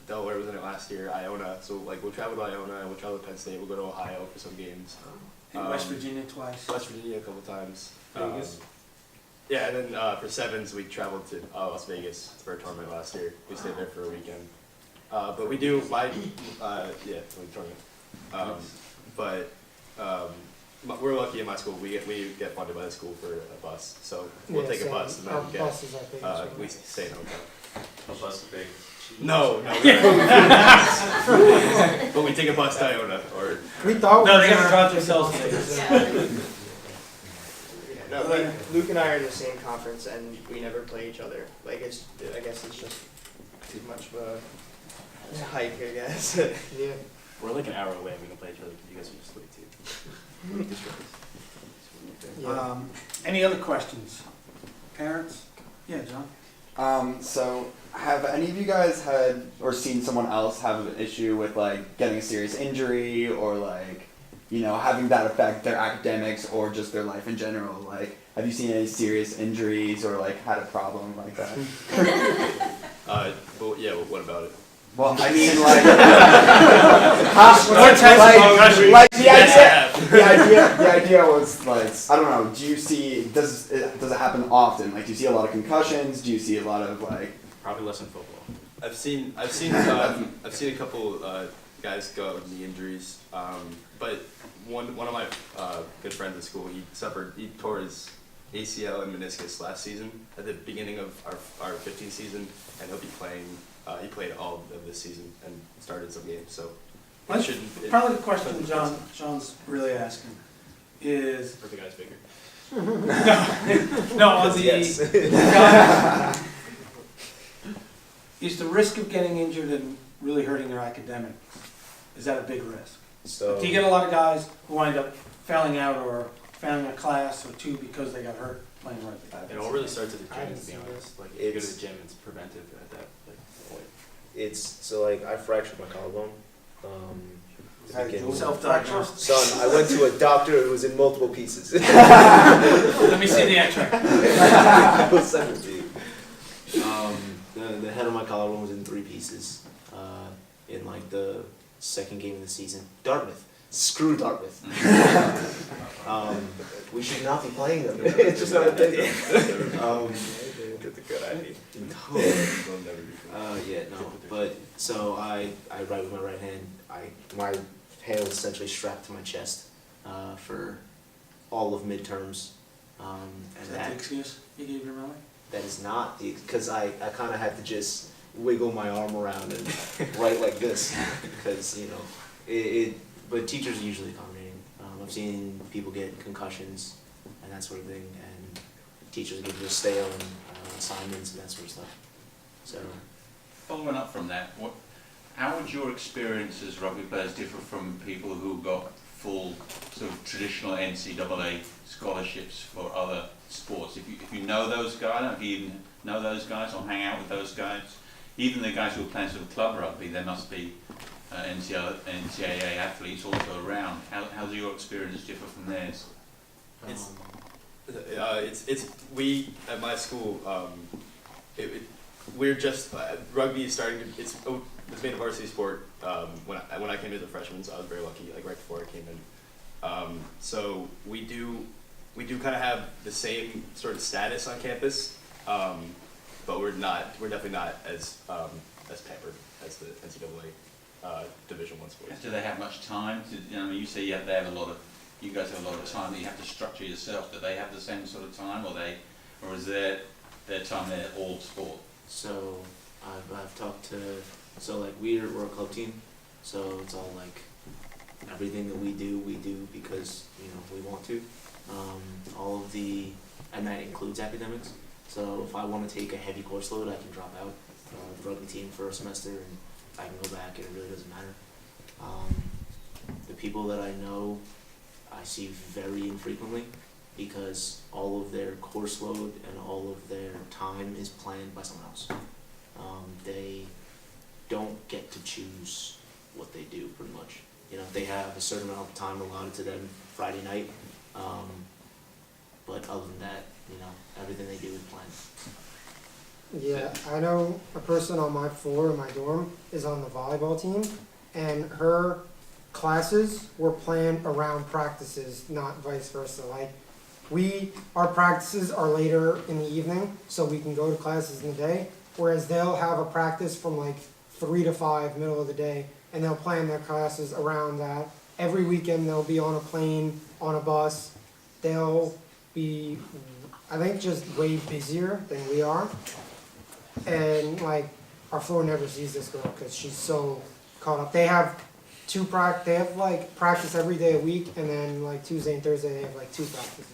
Delaware was in it last year, Iona. So we'll travel to Iona, we'll travel to Penn State, we'll go to Ohio for some games. And West Virginia twice. West Virginia a couple times. Vegas. Yeah, and then for sevens we traveled to Las Vegas for a tournament last year. We stayed there for a weekend. But we do tournament. We're lucky in my school. We get funded by the school for a bus, so we'll take a bus and Our then bus is our biggest we one. stay in a hotel. A bus to big. No, but we take a bus to Iona or. We thought No, we they were gotta gonna- drive themselves to Vegas. Luke and I are in the same conference, and we never play each other. I guess it's just too much of a hike, I guess. Yeah. We're like an hour away, we can play each other, because you guys are just way too. Yeah. Any other questions? Parents? Yeah, John? So have any of you guys had or seen someone else have an issue with getting a serious injury or having that affect their academics or just their life in general? Have you seen any serious injuries or had a problem like that? But yeah, what about it? Well, I mean the idea was I don't know. Do you see? Does it happen often? Do you see a lot of concussions? Do you see a lot of Probably less in football. I've seen a couple guys go out with knee injuries, but one of my good friends at school, he tore his ACL and meniscus last season at the beginning of our 15th season, and he'll be playing. He played all of this season and started some games, so it shouldn't. Probably the question John's really asking is Are the guys bigger? no on the Yes. is the risk of getting injured and really hurting your academics, is that a big risk? So Do you get a lot of guys who wind up failing out or failing a class or 2 because they got hurt playing rugby. It all really starts at the I gym, haven't to be seen honest. Like, if you go to It's- the gym, it's preventive at that point. It's, so like, I fractured my collarbone. To begin with. Self-diagnosed. Son, I went to a doctor, it was in multiple pieces. Let me see the X-ray. I will send it to you. The head of my collarbone was in 3 pieces in like the second game of the season. Dartmouth. Screw Dartmouth. We should not be playing them. It's just not a thing. That's a good idea. Yeah, no. But so I write with my right hand. My hand was essentially strapped to my chest for all of midterms. Is And that the excuse you gave your mother? that is not the, because I kind of had to just wiggle my arm around and write like this because, you know, but teachers are usually accommodating. I've seen people get concussions and that sort of thing, and teachers give you stay on assignments and that sort of stuff. So, Following up from that, how would your experience as rugby players differ from people who got full sort of traditional NCAA scholarships for other sports? If you know those guys, I don't know if you even know those guys or hang out with those guys, even the guys who are playing sort of club rugby, there must be NCAA athletes also around. How do your experience differ from theirs? We at my school, we're just rugby is starting to it's made a varsity sport when I came to the freshmen, so I was very lucky, like right before I came in. So we do kind of have the same sort of status on campus, but we're definitely not as pampered as the NCAA Division I sports. Do they have much time? You say you guys have a lot of time that you have to structure yourself. Do they have the same sort of time, or is their time there all sport? so I've talked to, so like we're a club team, so it's all like everything that we do because, you know, we want to. All of and that includes academics. So if I want to take a heavy course load, I can drop out the rugby team for a semester and I can go back, and it really doesn't matter. The people that I know, I see very infrequently because all of their course load and all of their time is planned by someone else. They don't get to choose what they do, pretty much. You know, they have a certain amount of time allotted to them Friday night, but other than that, you know, everything they do is planned. Yeah, I know a person on my floor in my dorm is on the volleyball team, and her classes were planned around practices, not vice versa. Like, our practices are later in the evening, so we can go to classes in the day, whereas they'll have a practice from like 3 to 5, middle of the day, and they'll plan their classes around that. Every weekend they'll be on a plane, on a bus. They'll be, I think, just way busier than we are. And like, our floor never sees this girl because she's so caught up. They have like practice every day a week, and then like Tuesday and Thursday they have like 2 practices.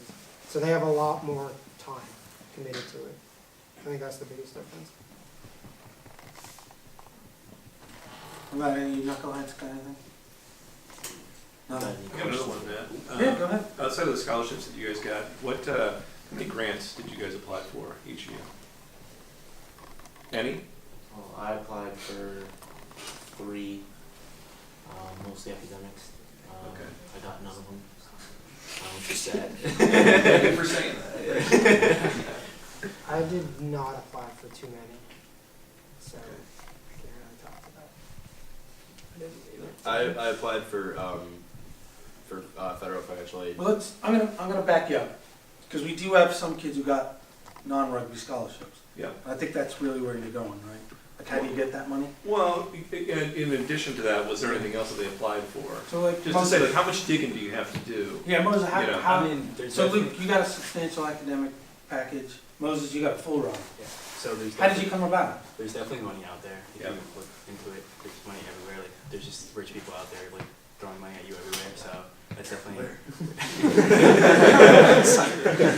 So they have a lot more time committed to it. I think that's the biggest difference. About any knuckleheads got anything? No. Got any I got another questions? one, Matt. Yeah, go ahead. Outside of the scholarships that you guys got, how many grants did you guys apply for each year? Any? Well, I applied for 3, mostly academics. Okay. I got none of them, which is sad. Thank you for saying that. I did not apply for too many, so I can't really talk to that. I didn't either. I applied for federal financial aid. Well, I'm gonna back you up, because we do have some kids who got non-rugby scholarships. Yeah. I think that's really where you're going, right? Like, how do you get that money? Well, in addition to that, was there anything else that they applied for? So like, Just to say, like, how much digging do you have to do? yeah, Moses, you know, how, I mean, there's so definitely, Luke, you got a substantial academic package. Moses, you got a full ride. yeah. So there's How did definitely, you come about it? there's definitely money out there. If Yeah. you look into it, there's money everywhere. Like, there's just rich people out there like throwing money at you everywhere. So that's definitely.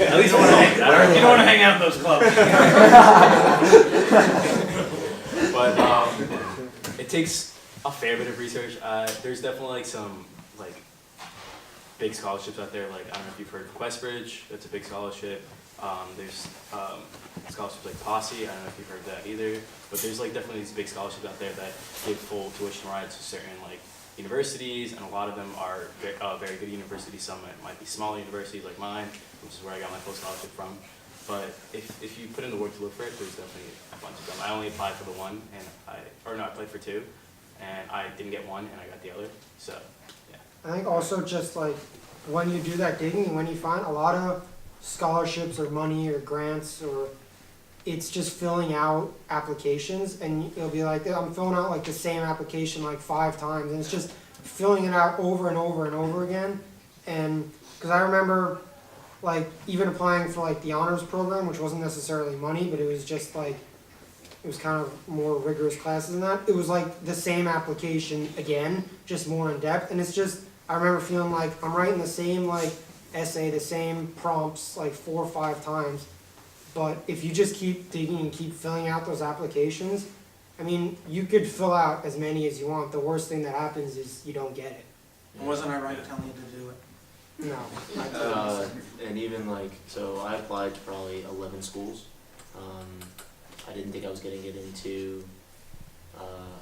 At least you don't want to hang out in those clubs. But it takes a fair bit of research. There's definitely like some like big scholarships out there, like, I don't know if you've heard of Questbridge, that's a big scholarship. There's scholarships like Posse, I don't know if you've heard of that either, but there's like definitely these big scholarships out there that give full tuition rides to certain like universities, and a lot of them are very good universities. Some might be smaller universities like mine, which is where I got my full scholarship from. But if you put in the work to look for it, there's definitely a bunch of them. I only applied for the one, and I applied for two, and I didn't get one, and I got the other. So, yeah. I think also just like when you do that digging, when you find a lot of scholarships or money or grants, or it's just filling out applications, and you'll be like, I'm filling out like the same application like 5 times, and it's just filling it out over and over and over again. And because I remember like even applying for like the honors program, which wasn't necessarily money, but it was just like, it was kind of more rigorous classes than that. It was like the same application again, just more in depth. And it's just, I remember feeling like I'm writing the same like essay, the same prompts like 4 or 5 times. But if you just keep digging and keep filling out those applications, I mean, you could fill out as many as you want. The worst thing that happens is you don't get it. Wasn't I right telling you to do it? No. And even like, so I applied to probably 11 schools. I didn't think I was going to get into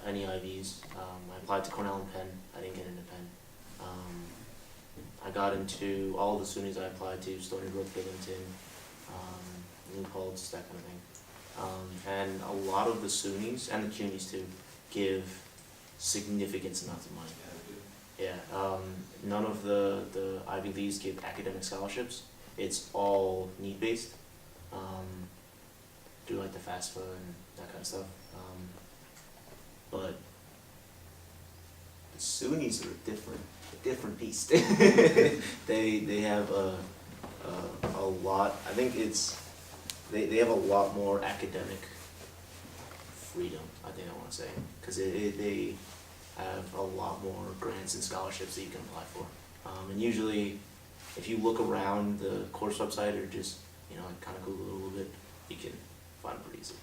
any IVs. I applied to Cornell and Penn. I didn't get into Penn. I got into all the SUNYs I applied to, Stony Brook, Billington, New Paltz, that kind of thing. And a lot of the SUNYs, and the CUNYs too, give significant amounts of money. Yeah, none of the Ivy Leagues give academic scholarships. It's all need-based. Do like the FAFSA and that kind of stuff. But the SUNYs are a different beast. They have a lot. I think they have a lot more academic freedom. I think I want to say, because they have a lot more grants and scholarships that you can apply for. And usually, if you look around the course website or just kind of Google it a little bit, you can find it pretty easy.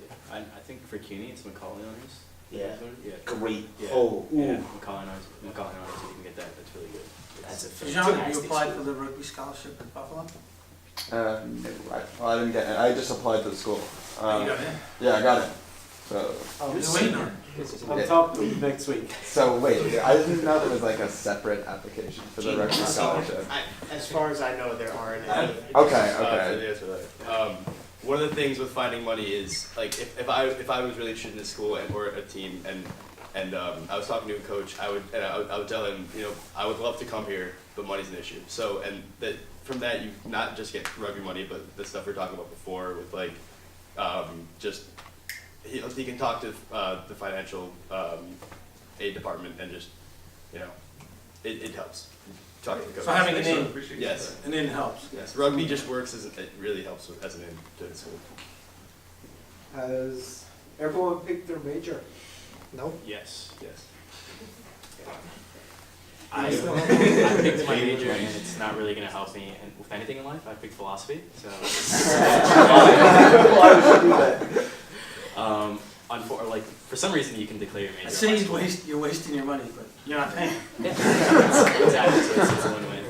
Yeah. I think for CUNY, it's Macaulay honors. Yeah. Yeah. Great. Yeah. Oh, ooh. Yeah. Macaulay honors. If you can get that, that's really good. That's a John, have you fantastic applied school. for the rugby scholarship at Buffalo? No, I didn't get it. I just applied to the school. You got it? Yeah, I got it. So, You're waiting on it. I'll talk to you next week. so wait, I didn't know there was like a separate application for the rugby scholarship. As far as I know, there aren't any. Okay, For okay. the answer to that. One of the things with finding money is like if I was really interested in a school or a team and I was talking to a coach, I would tell him, I would love to come here, but money's an issue. So from that you not just get rugby money, but the stuff we were talking about before with like just he can talk to the financial aid department and just it helps. Talking to the coach. So having an in, Appreciate Yes. an in helps. Yes, rugby just works it really helps as an in to the school. Has everyone picked their major? Nope. Yes. Yes. I picked my major, and it's not really going to help me with anything in life. I picked philosophy, so. Why would you do that? For some reason, you can declare your major. I say in high school. you're wasting your money, but you're not paying. Exactly, so it's a win-win.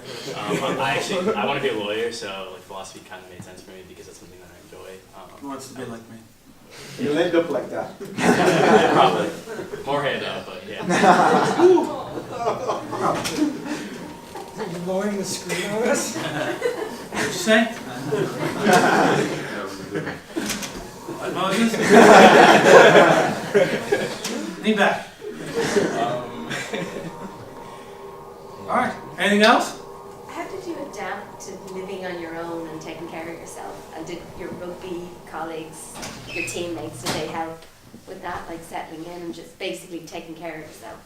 I want to be a lawyer, so like philosophy kind of made sense for me because that's something that I enjoy. Who wants to be like me? You'll end up like that. Probably more head up, but yeah. Are you blowing the screen on us? What'd you say? What, Moses? Lean back. All right. Anything else? How did you adapt to living on your own and taking care of yourself? And did your rugby colleagues, your teammates, did they help with that, like settling in and just basically taking care of yourself?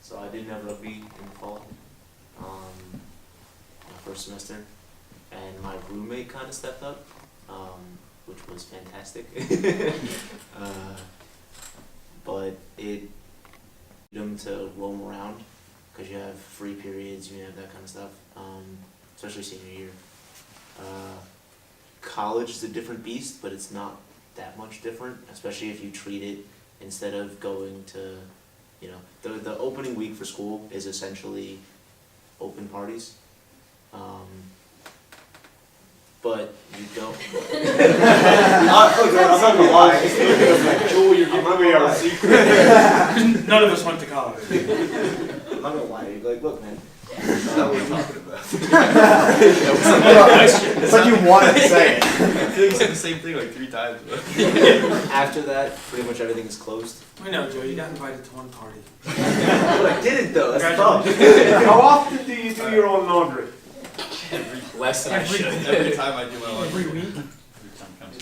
So I didn't have rugby in the fall, my first semester, and my roommate kind of stepped up, which was fantastic. But it them to roam around because you have free periods, you have that kind of stuff, especially senior year. College is a different beast, but it's not that much different, especially if you treat it instead of going to, the opening week for school is essentially open parties. But you don't. I'm not gonna lie. Joel, you're giving away our secret. None of us went to college. I'm not gonna lie. Like, look, man. That's not what we're talking about. It's like you wanted to say it. I feel like you said the same thing like 3 times. After that, pretty much everything is closed. We know, Joe, you got invited to one party. But I didn't though. That's tough. How often do you do your own laundry? Less than I should. Every time I do my laundry. Every week?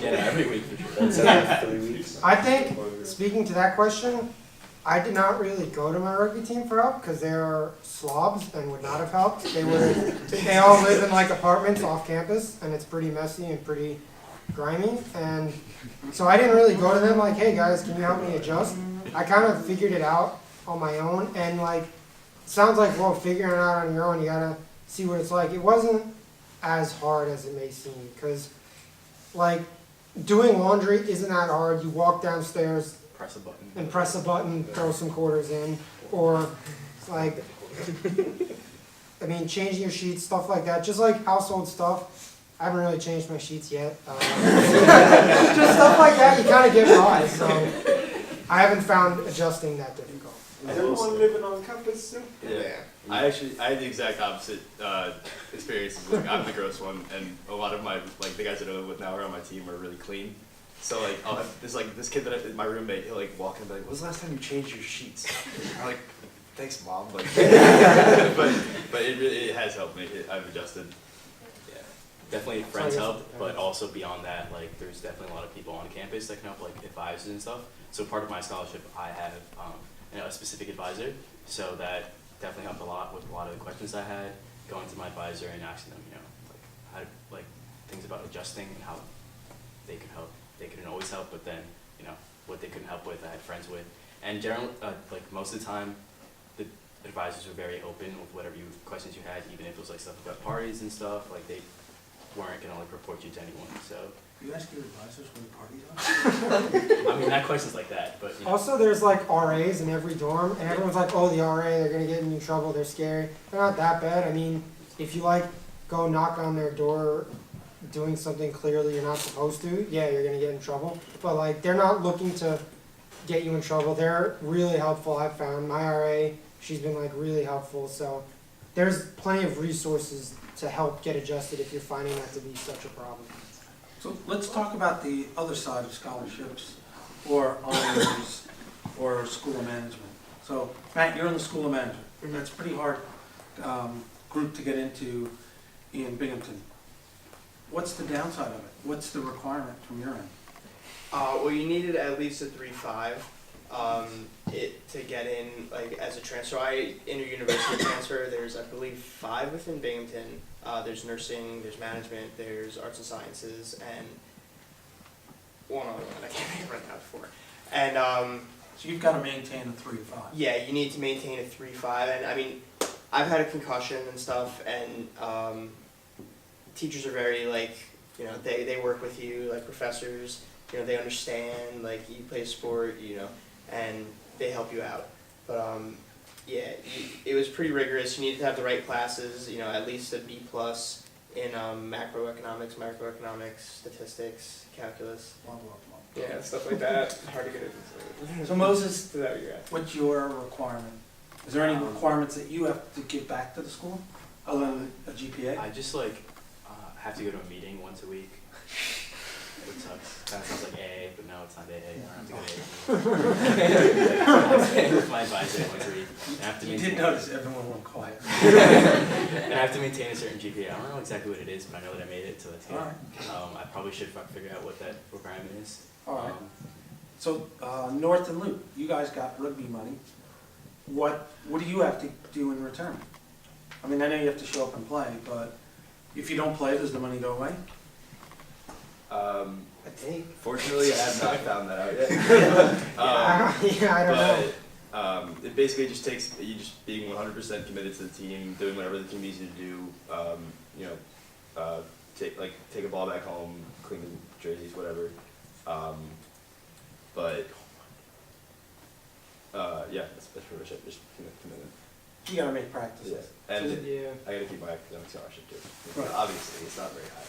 Yeah, every week for sure. That's every 3 weeks. I think, speaking to that question, I did not really go to my rugby team for help because they are slobs and would not have helped. They all live in like apartments off campus and it's pretty messy and pretty grimy. And so I didn't really go to them like, hey guys, can you help me adjust? I kind of figured it out on my own and like, sounds like, well, figuring it out on your own, you gotta see what it's like. It wasn't as hard as it may seem because like doing laundry isn't that hard. You walk downstairs, Press a button. and press a button, throw some quarters in, or like, I mean, changing your sheets, stuff like that, just like household stuff. I haven't really changed my sheets yet. Just stuff like that, you kind of get by. So I haven't found adjusting that difficult. Is everyone living on campus too? Yeah. I had the exact opposite experience. Like, I'm the gross one, and a lot of my the guys that I live with now are on my team are really clean. So like I'll have this kid that my roommate, he'll like walk in and be like, "When's the last time you changed your sheets?" I'm like, "Thanks, mom." Like, but it has helped me. I've adjusted. Yeah, definitely friends help, but also beyond that, like there's definitely a lot of people on campus that can help, like advisors and stuff. So part of my scholarship, I have a specific advisor, so that definitely helped a lot with a lot of the questions I had. Going to my advisor and asking them, how things about adjusting and how they could help. They couldn't always help, but then what they couldn't help with, I had friends with, and generally, most of the time, the advisors were very open with whatever questions you had, even if it was like stuff about parties and stuff. Like they weren't gonna report you to anyone. So You ask your advisors when the parties are? I mean, not questions like that, but Also, there's like RAs in every dorm, and everyone's like, oh, the RA, they're gonna get in trouble, they're scary. They're not that bad. I mean, if you go knock on their door doing something clearly you're not supposed to, yeah, you're gonna get in trouble. But they're not looking to get you in trouble. They're really helpful, I've found. My RA, she's been really helpful. So there's plenty of resources to help get adjusted if you're finding that to be such a problem. So let's talk about the other side of scholarships or honors or school of management. So Matt, you're in the school of management. That's a pretty hard group to get into in Binghamton. What's the downside of it? What's the requirement from your end? Well, you needed at least a 3.5 to get in as a transfer. I inter-university transfer. There's I believe 5 within Binghamton. There's nursing, there's management, there's arts and sciences, and one other one I can't remember right now before. And So you've got to maintain a 3 to 5. yeah, you need to maintain a 3.5. And I mean, I've had a concussion and stuff, and teachers are very they work with you like professors. They understand you play a sport, and they help you out. But yeah, it was pretty rigorous. You needed to have the right classes, at least a B+ in macroeconomics, microeconomics, statistics, calculus. Blah, blah, blah. Yeah, stuff like that. Hard to get into. So Moses, Is that what you're asking? what's your requirement? Is there any requirements that you have to give back to the school other than a GPA? I just have to go to a meeting once a week. It sucks. Kind of sounds like AA, but no, it's not AA. I don't have to go to AA. With my advisor once a week. I have to You maintain, did notice everyone went quiet. and I have to maintain a certain GPA. I don't know exactly what it is, but I know that I made it, so that's good. All right. I probably should figure out what that requirement is. All right. So North and Luke, you guys got rugby money. What do you have to do in return? I mean, I know you have to show up and play, but if you don't play, does the money go away? Fortunately, I have not found that out yet. I don't know. It basically just takes you just being 100% committed to the team, doing whatever the team needs you to do. Take a ball back home, clean the jerseys, whatever. Yeah, that's pretty much it. Just commitment. You gotta make practices. Yeah. And Yeah. I gotta keep my academic scholarship too. Right. Obviously, it's not very high.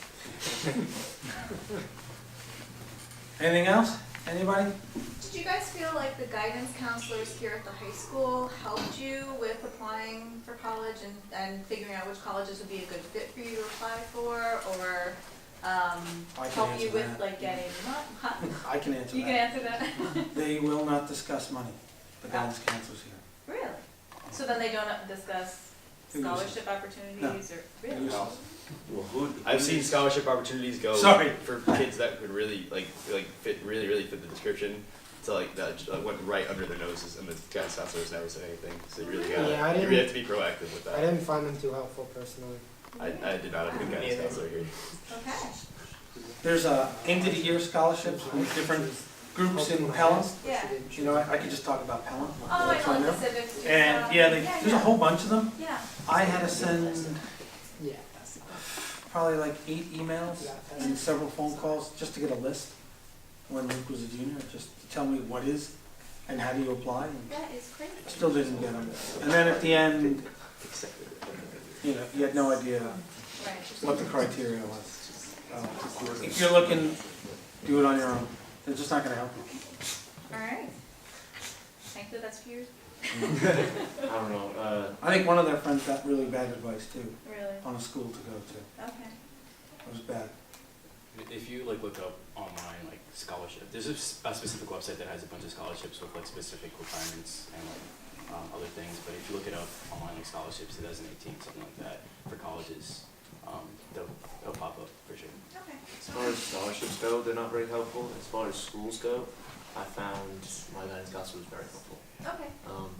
Anything else? Anybody? Did you guys feel like the guidance counselors here at the high school helped you with applying for college and figuring out which colleges would be a good fit for you to apply for, or can help you answer with that. like getting, I can answer you can that. answer that? They will not discuss money, the guidance counselors here. Really? So then they don't discuss scholarship opportunities or, really? No. Well, who? I've seen scholarship opportunities go Sorry. for kids that could really fit really fit the description. So like that went right under their noses, and the guidance counselors never said anything. So you really Yeah, I you really didn't- have to be proactive with I that. didn't find them too helpful personally. I did not have a good guidance Neither. counselor here. Okay. There's end of the year scholarships with different groups in Pelham. Yeah. You know, I could just talk about Pelham. Oh, I That's know, right the now. civics. do And stuff. yeah, there's a whole bunch of them. Yeah. I had to send Yeah. probably like 8 emails and several phone calls just to get a list when Luke was a junior, just to tell me what is and how do you apply. And That is crazy. still didn't get them. And then at the end, you know, you had no idea Right. what the criteria was. If you're looking, do it on your own. They're just not gonna help you. All right. Thankfully, that's few. I don't know. I think one of their friends got really bad advice too, Really? on a school to go to. Okay. It was bad. If you like look up online like scholarship, there's a specific website that has a bunch of scholarships with like specific requirements and like other things. But if you look it up online, like scholarships 2018, something like that for colleges, they'll pop up for sure. Okay. As far as scholarships go, they're not very helpful. As far as schools go, I found my guidance counselor was very helpful. Okay.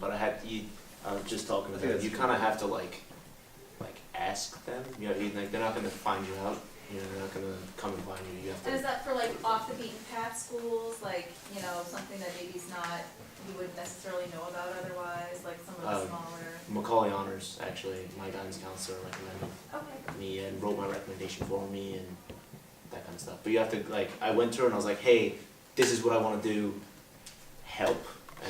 But I was just talking with them, you kind of have to like ask them, you know, like they're not going to find you out, you know, they're not going to come and find you, you have And is to. that for like off the beaten path schools, like, you know, something that maybe is not, you wouldn't necessarily know about otherwise, like some of the smaller? Macaulay Honors, actually, my guidance counselor recommended Okay. me and wrote my recommendation for me and that kind of stuff. But you have to, like, I went to her and I was like, hey, this is what I want to do, help,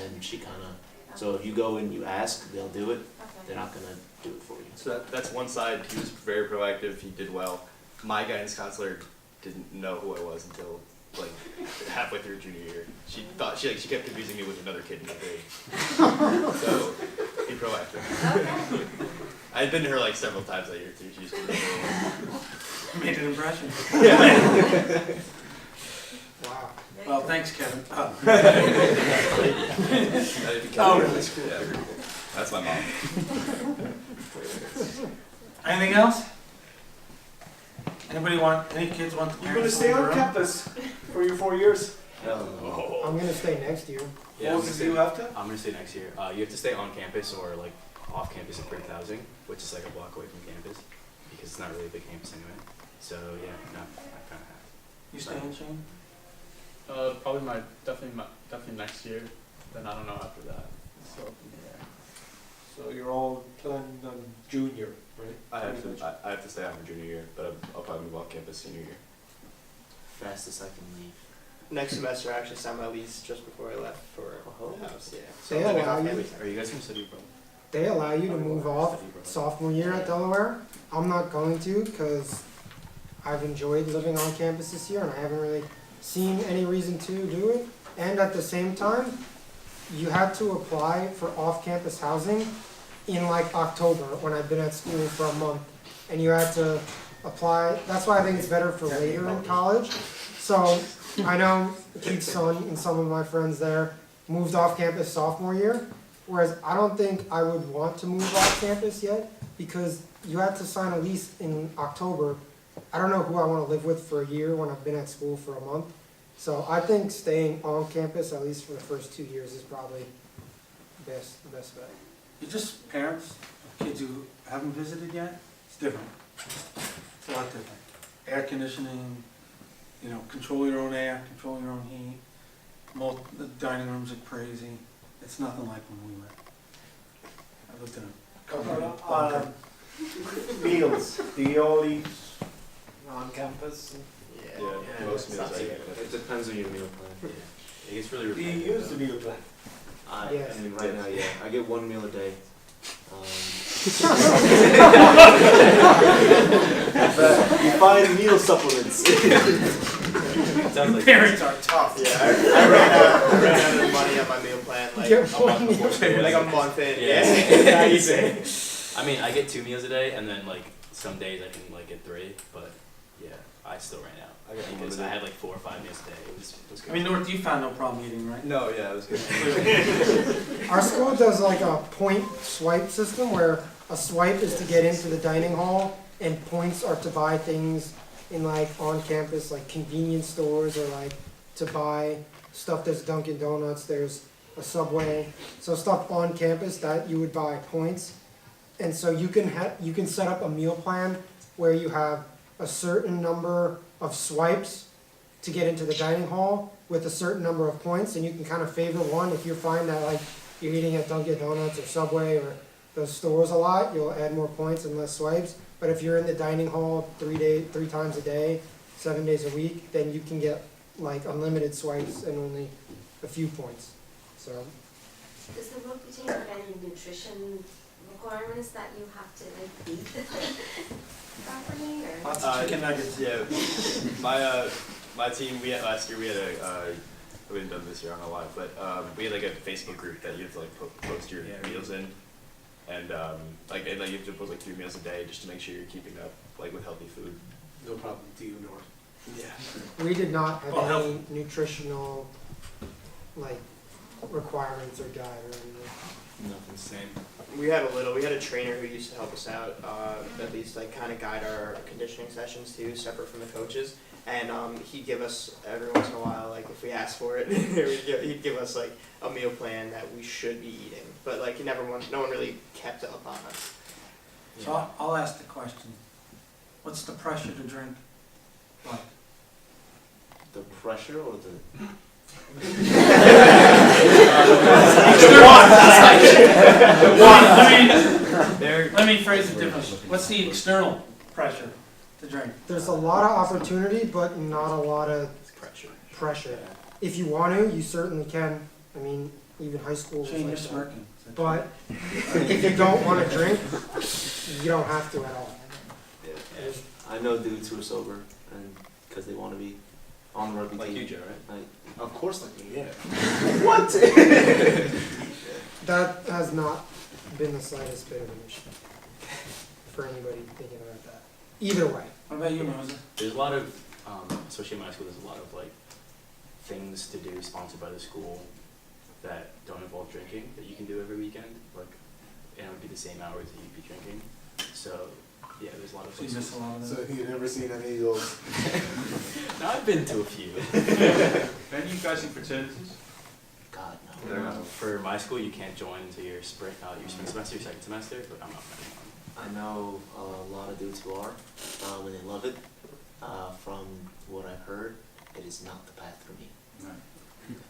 and she kind of, so if you go and you ask, they'll do it, they're not going to do it for you. So that's one side. He was very proactive. He did well. My guidance counselor didn't know who I was until like halfway through junior year. She thought she kept confusing me with another kid in my grade. So be proactive. Okay. I had been to her like several times that year too. She used to Made an impression. Wow. Well, thanks, Kevin. Oh. Yeah, that's my mom. Anything else? Any kids want the You're gonna parents stay on on their own? campus for your 4 years? Hell no. I'm gonna stay next year. Yeah, What do you have to? I'm gonna stay next year. You have to stay on campus or like off campus at Brick Housing, which is like a block away from campus, because it's not really a big campus anyway. So yeah, no, I kind of have. You staying, Shane? Probably definitely next year. Then I don't know after that. So up in the air. So you're all planning on junior, right? I have to stay on for junior year, but I'll probably move off campus senior year. Fastest I can leave. Next semester, I actually signed my lease just before I left for the house. Yeah. So They I'm living allow off you- campus. Are you guys gonna study abroad? They allow you to move off sophomore year at Delaware. I'm not going to because I've enjoyed living on campus this year and I haven't really seen any reason to do it. And at the same time, you had to apply for off-campus housing in like October when I've been at school for a month. And you had to apply, that's why I think it's better for later in college. So I know Keith's son and some of my friends there moved off campus sophomore year. Whereas I don't think I would want to move off campus yet because you had to sign a lease in October. I don't know who I want to live with for a year when I've been at school for a month. So I think staying on campus, at least for the first 2 years, is probably the best bet. You're just parents, of kids who haven't visited yet. It's different. It's a lot different. Air conditioning, you know, control your own air, control your own heat. The dining rooms are crazy. It's nothing like when we went. I lived in a company bunker. Meals, do you all eat on campus? Yeah, most meals I get. It depends on your meal plan. It gets really Do you repetitive. use the meal plan? I Yes. mean, right now, yeah, I get one meal a day. You find meal supplements. Parents are tough. Yeah, I ran out of money on my meal plan like Get a month before school, like a month in. Yeah. How you say? I mean, I get 2 meals a day, and then like some days I can like get 3, but yeah, I still ran out. I got Because I had like 4 or 5 meals a day. It was good. I mean, North, you found no problem eating, right? No, yeah, it was good. Our school does like a point swipe system where a swipe is to get into the dining hall and points are to buy things in like on campus, like convenience stores or like to buy stuff. There's Dunkin' Donuts, there's a Subway, so stuff on campus that you would buy points. And so you can set up a meal plan where you have a certain number of swipes to get into the dining hall with a certain number of points, and you can kind of favor one. If you find that like you're eating at Dunkin' Donuts or Subway or those stores a lot, you'll add more points and less swipes. But if you're in the dining hall 3 times a day, 7 days a week, then you can get like unlimited swipes and only a few points. So Does the rugby team have any nutrition requirements that you have to like eat properly or? Lots of chicken nuggets. Yeah, my team, last year we had we haven't done this year, I don't know why, but we had like a Facebook group that you have to like post your meals in, and like you have to post like 3 meals a day just to make sure you're keeping up like with healthy food. No problem to you, North. Yeah. we did not have Oh, any nutritional like requirements or guide or anything. Nothing same. We had a trainer who used to help us out, at least like kind of guide our conditioning sessions too, separate from the coaches. And he'd give us every once in a while, like if we asked for it, he'd give us like a meal plan that we should be eating. But like no one really kept up on us. So I'll ask the question. What's the pressure to drink? What? The pressure or the Let me phrase it differently. What's the external pressure to drink? There's a lot of opportunity, but not a lot of pressure. If you want to, you certainly can. I mean, even high school. Shane, you're like that. smirking. But if you don't want to drink, you don't have to at all. I know dudes who are sober and because they want to be on the rugby Like team. you, Joe, right? Like, of course, like me. Yeah. What? That has not been the slightest bit of an issue for anybody thinking about that. Either way. What about you, Moses? There's a lot of, especially in my school, there's a lot of like things to do sponsored by the school that don't involve drinking that you can do every weekend. Like, and it would be the same hours that you'd be drinking. So yeah, there's a lot of So you things. miss a lot of So that. you've never seen any of those? No, I've been to a few. Any of you guys in fraternities? God, no. For my school, you can't join until your spring semester, your second semester, but I'm not planning on. I know a lot of dudes who are, when they love it. From what I've heard, it is not the path for me.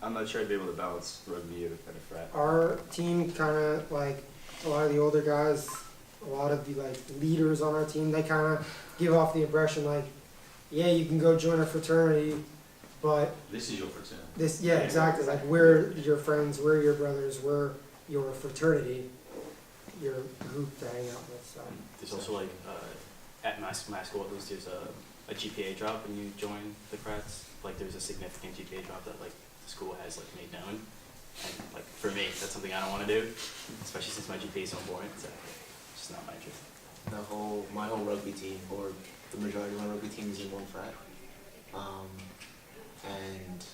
I'm not sure I'd be able to balance rugby and a frat. Our team kind of like a lot of the older guys, a lot of the like leaders on our team, they kind of give off the impression like, yeah, you can go join a fraternity, but This is your fraternity. exactly, like we're your friends, we're your brothers, we're your fraternity, your group to hang out with. So There's also like at my school at least there's a GPA drop when you join the frats. Like there's a significant GPA drop that like the school has like made known. And like for me, that's something I don't want to do, especially since my GPA is so important. So it's just not my interest. My whole rugby team, or the majority of my rugby team, is in one frat. And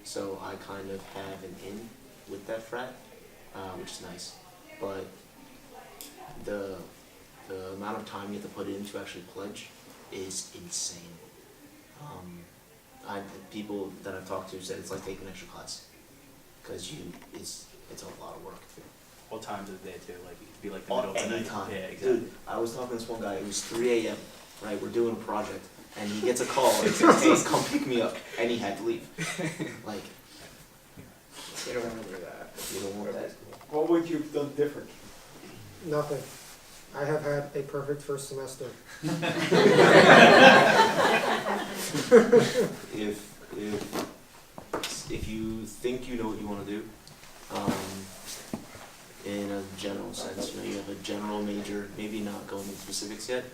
so I kind of have an in with that frat, which is nice. But the amount of time you have to put in to actually pledge is insane. People that I've talked to said it's like taking an extra class, because it's a lot of work. All times of the day too, like it could be like the middle of the night. Anytime. Yeah, exactly. Dude, I was talking to this one guy, it was 3 a.m., right, we're doing a project, and he gets a call and says, hey, come pick me up, and he had to leave. Like, You don't remember that. you don't want that. What would you have done different? nothing. I have had a perfect first semester. If you think you know what you want to do, in a general sense. You know, you have a general major, maybe not going into specifics yet.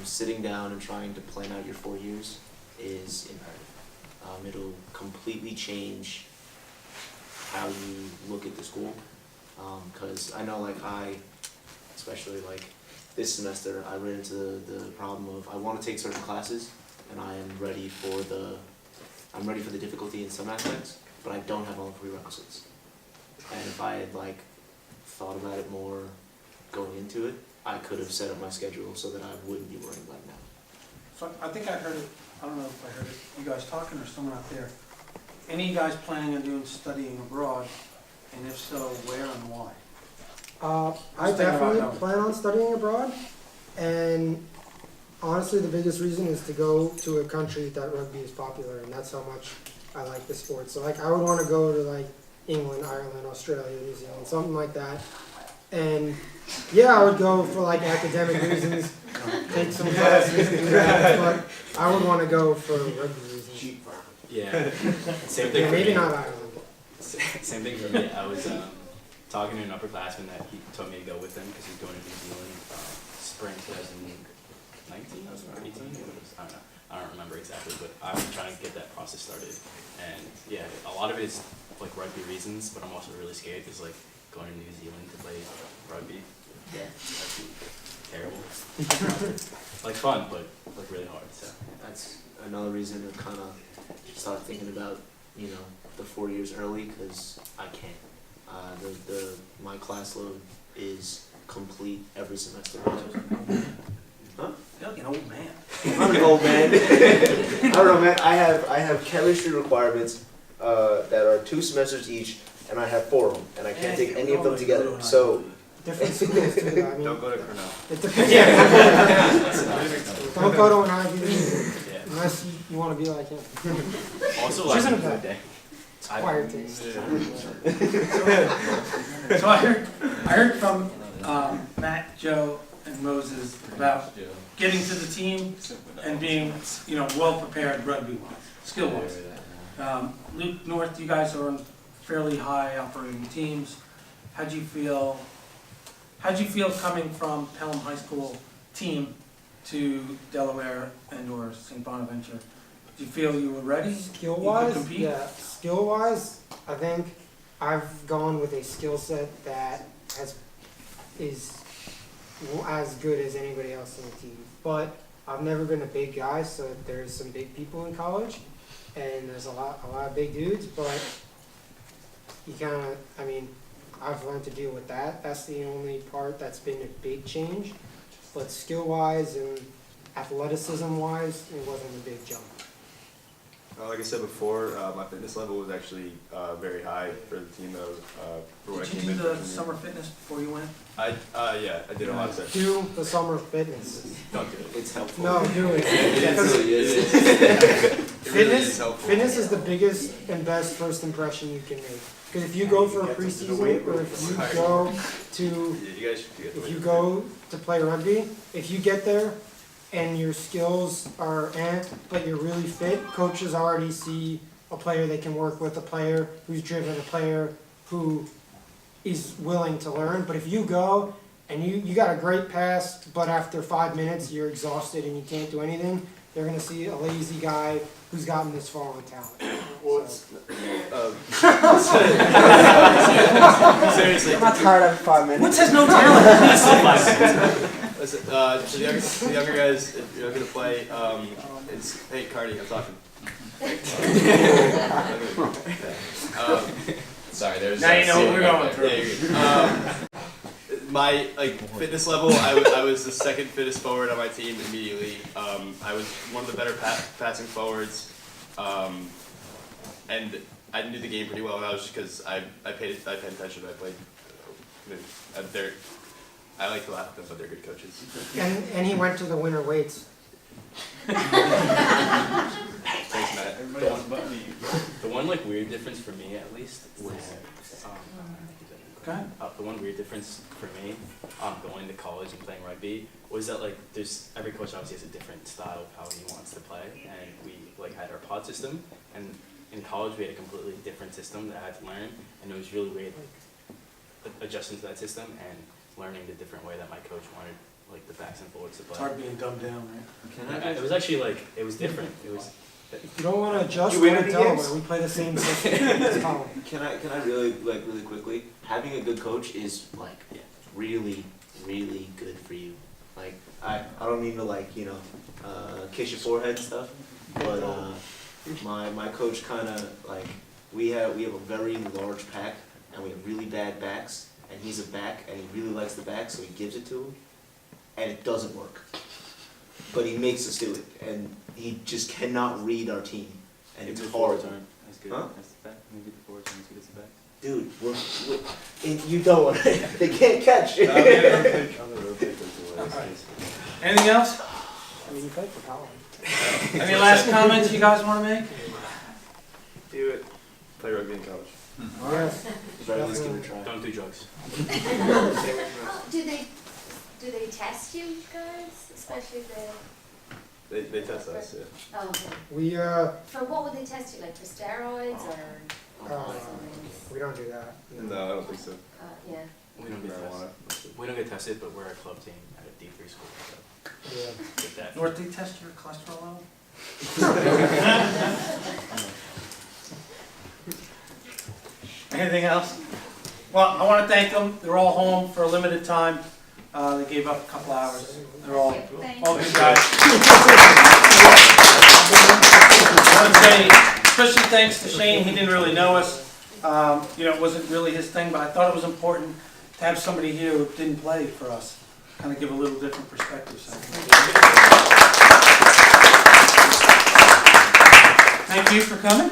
Sitting down and trying to plan out your 4 years is imperative. It'll completely change how you look at the school. Because I know, like, especially like this semester, I ran into the problem of I want to take certain classes, and I'm ready for the difficulty in some aspects, but I don't have all the prerequisites. And if I had like thought about it more going into it, I could have set up my schedule so that I wouldn't be worrying about it now. So I think I heard it, I don't know if I heard it, you guys talking or someone out there. Any of you guys planning on doing studying abroad, and if so, where and why? I definitely plan on studying abroad, and honestly, the biggest reason is to go to a country that rugby is popular, and that's how much I like the sport. So like, I would want to go to like England, Ireland, Australia, New Zealand, something like that. And yeah, I would go for like academic reasons, take some classes, do that, but I would want to go for rugby reasons. Yeah, same thing Yeah, for maybe me. not Ireland. Same thing for me. I was talking to an upperclassman that he told me to go with him because he's going to New Zealand spring 2019 or 18. I don't know. I don't remember exactly, but I'm trying to get that process started. And yeah, a lot of it is like rugby reasons, but I'm also really scared because like going to New Zealand to play rugby, yeah, that'd be terrible. Like fun, but like really hard. So That's another reason to kind of start thinking about, you know, the 4 years early, because I can't. My class load is complete every semester. Huh? You're like an old man. I'm not an old man. I don't know, man. I have chemistry requirements that are 2 semesters each, and I have 4 of them, and I can't take any of them together. So Different schools too, though. I mean, Don't go to Cornell. it depends. Yeah, don't go to an Ivy League yeah. unless you want to be like him. Also, Which isn't a like bad day. It's acquired taste. So I heard from Matt, Joe, and Moses about getting to the team and being, you know, well prepared rugby-wise, skill-wise. Luke, North, you guys are on fairly high operating teams. How'd you feel coming from Pelham High School team to Delaware and or St. Bonaventure? Do you feel you were ready? Skill-wise, You could compete? yeah. Skill-wise, I think I've gone with a skill set that is as good as anybody else on the team. But I've never been a big guy, so there's some big people in college, and there's a lot of big dudes. But you kind of, I mean, I've learned to deal with that. That's the only part that's been a big change. But skill-wise and athleticism-wise, it wasn't a big jump. Like I said before, my fitness level was actually very high for the team that was for when I Did you came do in the freshman year. summer fitness before you went? Yeah, I did a lot of sessions. Do the summer fitness. Don't do it. it's helpful. No, do it. It really is. It really is helpful. Fitness is the biggest and best first impression you can make. Because if you go for a preseason, or if you go to, Yeah, you guys should get the if you go to play rugby, if you get there and your skills are but you're really fit, coaches already see a player they can work with, a player who's driven, a player who is willing to learn. But if you go and you got a great pass, but after 5 minutes you're exhausted and you can't do anything, they're going to see a lazy guy who's gotten this far with talent. Seriously. I'm not tired after 5 minutes. What says no talent? Listen, to the younger guys, if you're not gonna play, it's hey Cardi, I'm talking. Sorry, there's. Now you know what we're going through. Yeah, you're good. My fitness level, I was the second fittest forward on my team immediately. I was one of the better passing forwards, and I knew the game pretty well. And that was just because I paid attention. I played. I like to laugh at them, but they're good coaches. And he went to the winter weights. Thanks, Matt. Everybody wants about me. The one like weird difference for me at least was Go ahead. the one weird difference for me going to college and playing rugby was that like there's every coach obviously has a different style of how he wants to play, and we like had our pod system, and in college we had a completely different system that I had to learn, and it was really weird. Like adjusting to that system and learning the different way that my coach wanted, like the backs and forwards to It's play. hard being dumbed down, right? It was actually like, it was different. It was, If you don't want to adjust, You win don't any tell them. games? We play the same system. It's common. Can I really quickly? Having a good coach is like really good for you. Like I don't mean to kiss your forehead and stuff, but my coach kind of like we have a very large pack and we have really bad backs and he's a back and he really likes the back so he gives it to him and it doesn't work. But he makes us do it and he just cannot read our team and it's hard. That's good. Huh? That's the back. Maybe the forwards aren't as good as the back. Dude, and you don't want they can't catch. On the road pick was the worst. Alright. Anything else? I mean, you play for Pelham. Any last comments you guys want to make? Do it. Play rugby in college. Yes. But at least give it a try. Don't do drugs. Do they test you guys, especially They test us, yeah. oh, okay. We For what would they test you, like for steroids or? we don't do that. No, I don't think so. Yeah. We don't get Marijuana. tested. We don't get tested, but we're a club team at a D3 school, so Yeah. get that. North, they test your cholesterol level? Anything else? Well, I want to thank them. They're all home for a limited time. They gave up a couple hours. They're all good guys. I want to say special thanks to Shane. He didn't really know us. It wasn't really his thing, but I thought it was important to have somebody here who didn't play for us. Kind of give a little different perspective. So. Thank you for coming.